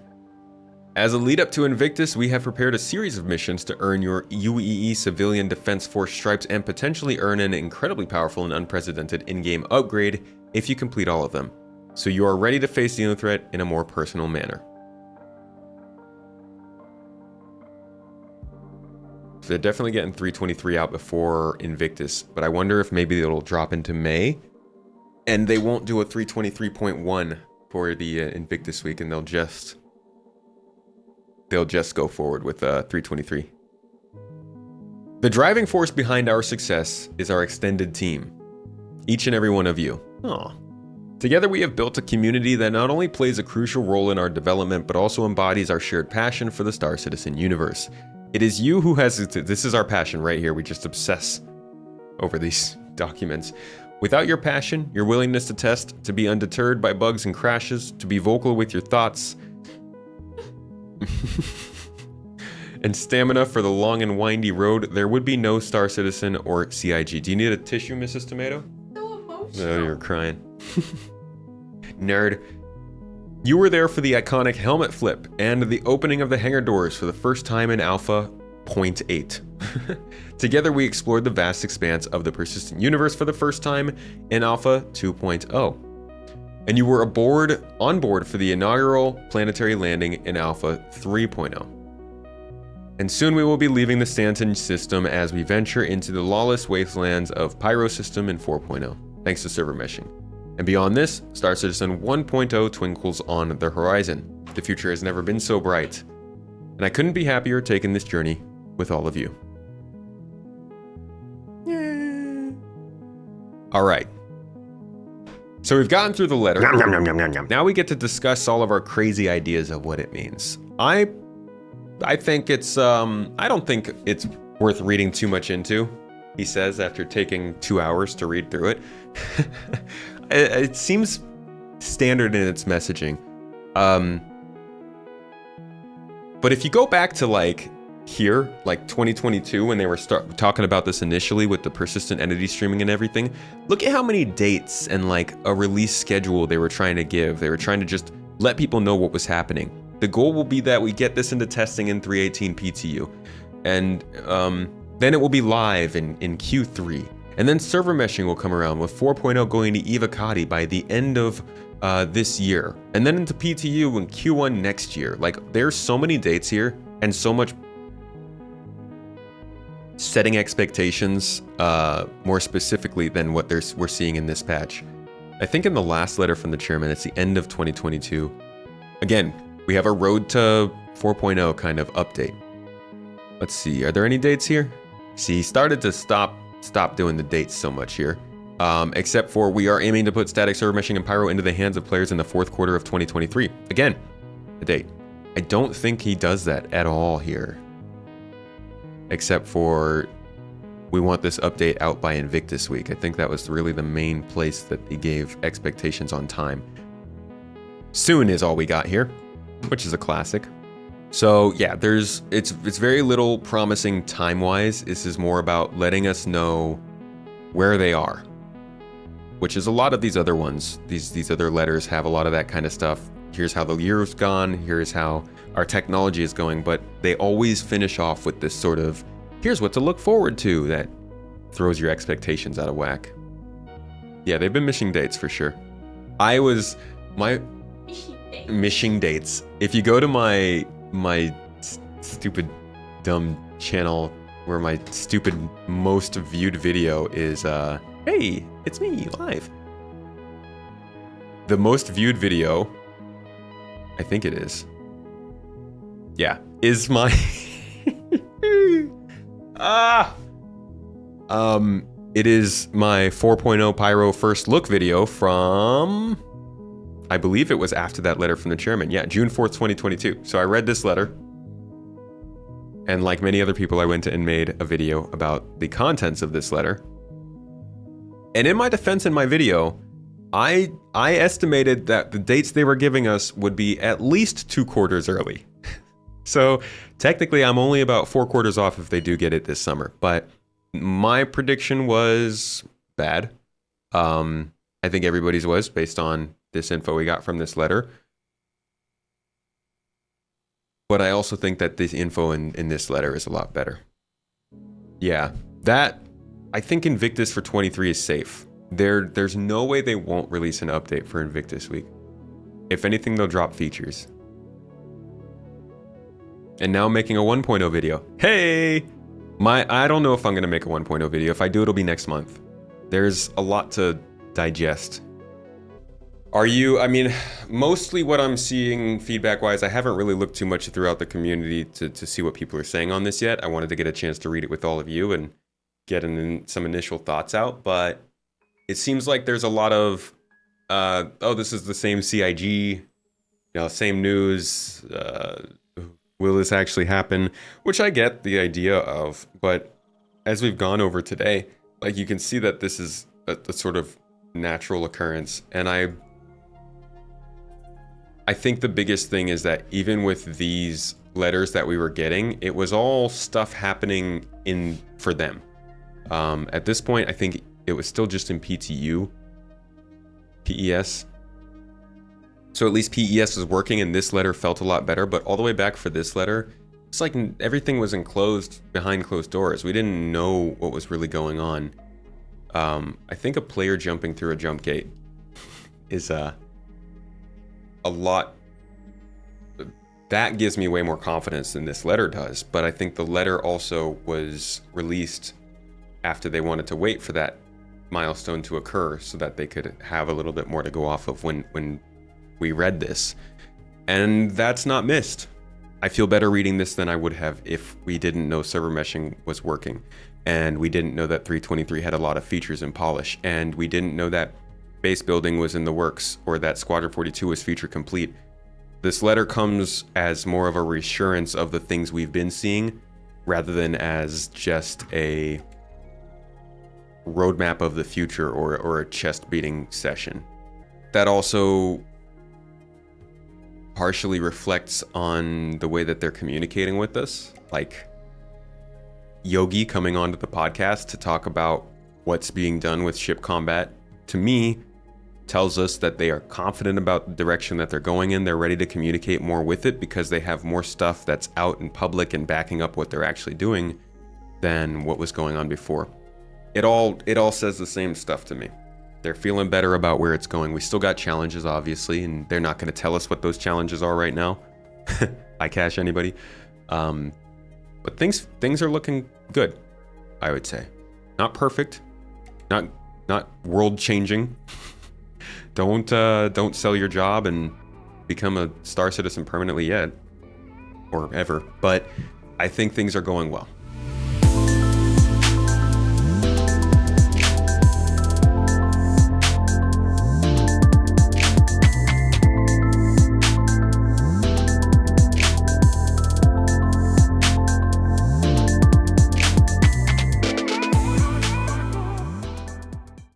Speaker 1: As a lead up to Invictus, we have prepared a series of missions to earn your UEE Civilian Defense Force stripes and potentially earn an incredibly powerful and unprecedented in-game upgrade if you complete all of them. So you are ready to face the new threat in a more personal manner. So they're definitely getting 323 out before Invictus, but I wonder if maybe it'll drop into May, and they won't do a 323.1 for the Invictus week, and they'll just go forward with 323. The driving force behind our success is our extended team, each and every one of you. Aww. Together we have built a community that not only plays a crucial role in our development, but also embodies our shared passion for the Star Citizen universe. It is you who has, this is our passion right here, we just obsess over these documents. Without your passion, your willingness to test, to be undeterred by bugs and crashes, to be vocal with your thoughts, and stamina for the long and windy road, there would be no Star Citizen or CIG. Do you need a tissue, Mrs. Tomato?
Speaker 9: So emotional.
Speaker 1: Oh, you're crying. Nerd. You were there for the iconic helmet flip and the opening of the hangar doors for the first time in Alpha 0.8. Together we explored the vast expanse of the persistent universe for the first time in Alpha 2.0. And you were on board for the inaugural planetary landing in Alpha 3.0. And soon we will be leaving the Stanton system as we venture into the lawless wastelands of Pyro System in 4.0, thanks to server meshing. And beyond this, Star Citizen 1.0 twinkles on the horizon. The future has never been so bright. And I couldn't be happier taking this journey with all of you. Yeah. All right. So we've gotten through the letter. Now we get to discuss all of our crazy ideas of what it means. I think it's, I don't think it's worth reading too much into, he says after taking 2 hours to read through it. It seems standard in its messaging. But if you go back to like 2022, when they were talking about this initially with the persistent entity streaming and everything, look at how many dates and like a release schedule they were trying to give. They were trying to just let people know what was happening. The goal will be that we get this into testing in 3.18 PTU. And then it will be live in Q3. And then server meshing will come around with 4.0 going to Evocati by the end of this year. And then into PTU in Q1 next year. Like, there's so many dates here and so much setting expectations more specifically than what we're seeing in this patch. I think in the last letter from the chairman, it's the end of 2022. Again, we have a road to 4.0 kind of update. Let's see, are there any dates here? See, he started to stop doing the dates so much here. Except for we are aiming to put static server meshing and pyro into the hands of players in the fourth quarter of 2023. Again, a date. I don't think he does that at all here. Except for we want this update out by Invictus week. I think that was really the main place that he gave expectations on time. Soon is all we got here, which is a classic. So yeah, it's very little promising time-wise. This is more about letting us know where they are, which is a lot of these other ones. These other letters have a lot of that kind of stuff. Here's how the year's gone, here's how our technology is going, but they always finish off with this sort of, here's what to look forward to, that throws your expectations out of whack. Yeah, they've been missing dates for sure. Missing dates. If you go to my stupid dumb channel where my stupid most viewed video is hey, it's me live. The most viewed video, I think it is Yeah, is my it is my 4.0 Pyro first look video from, I believe it was after that letter from the chairman. Yeah, June 4th, 2022. So I read this letter, and like many other people, I went and made a video about the contents of this letter. And in my defense in my video, I estimated that the dates they were giving us would be at least 2 quarters early. So technically I'm only about 4 quarters off if they do get it this summer, but my prediction was bad. I think everybody's was, based on this info we got from this letter. But I also think that this info in this letter is a lot better. Yeah, I think Invictus for 23 is safe. There's no way they won't release an update for Invictus Week. If anything, they'll drop features. And now I'm making a 1.0 video. Hey! I don't know if I'm going to make a 1.0 video. If I do, it'll be next month. There's a lot to digest. Mostly what I'm seeing feedback-wise, I haven't really looked too much throughout the community to see what people are saying on this yet. I wanted to get a chance to read it with all of you and get some initial thoughts out, but it seems like there's a lot of, this is the same CIG, same news, will this actually happen? Which I get the idea of, but as we've gone over today, like you can see that this is a sort of natural occurrence. And I think the biggest thing is that even with these letters that we were getting, it was all stuff happening for them. At this point, I think it was still just in PES. So at least PES was working, and this letter felt a lot better. But all the way back for this letter, it's like everything was behind closed doors. We didn't know what was really going on. I think a player jumping through a jump gate is a lot. That gives me way more confidence than this letter does. But I think the letter also was released after they wanted to wait for that milestone to occur so that they could have a little bit more to go off of when we read this. And that's not missed. I feel better reading this than I would have if we didn't know server meshing was working, and we didn't know that 323 had a lot of features in polish, and we didn't know that base building was in the works, or that Squadron 42 was feature complete. This letter comes as more of a reassurance of the things we've been seeing, rather than as just a roadmap of the future or a chest beating session. That also partially reflects on the way that they're communicating with us. Like Yogi coming onto the podcast to talk about what's being done with ship combat, to me, tells us that they are confident about the direction that they're going in. They're ready to communicate more with it because they have more stuff that's out in public and backing up what they're actually doing than what was going on before. It all says the same stuff to me. They're feeling better about where it's going. We still got challenges, obviously, and they're not going to tell us what those challenges are right now. I cash anybody. But things are looking good, I would say. Not perfect, not world changing. Don't sell your job and become a Star Citizen permanently yet, or ever. But I think things are going well.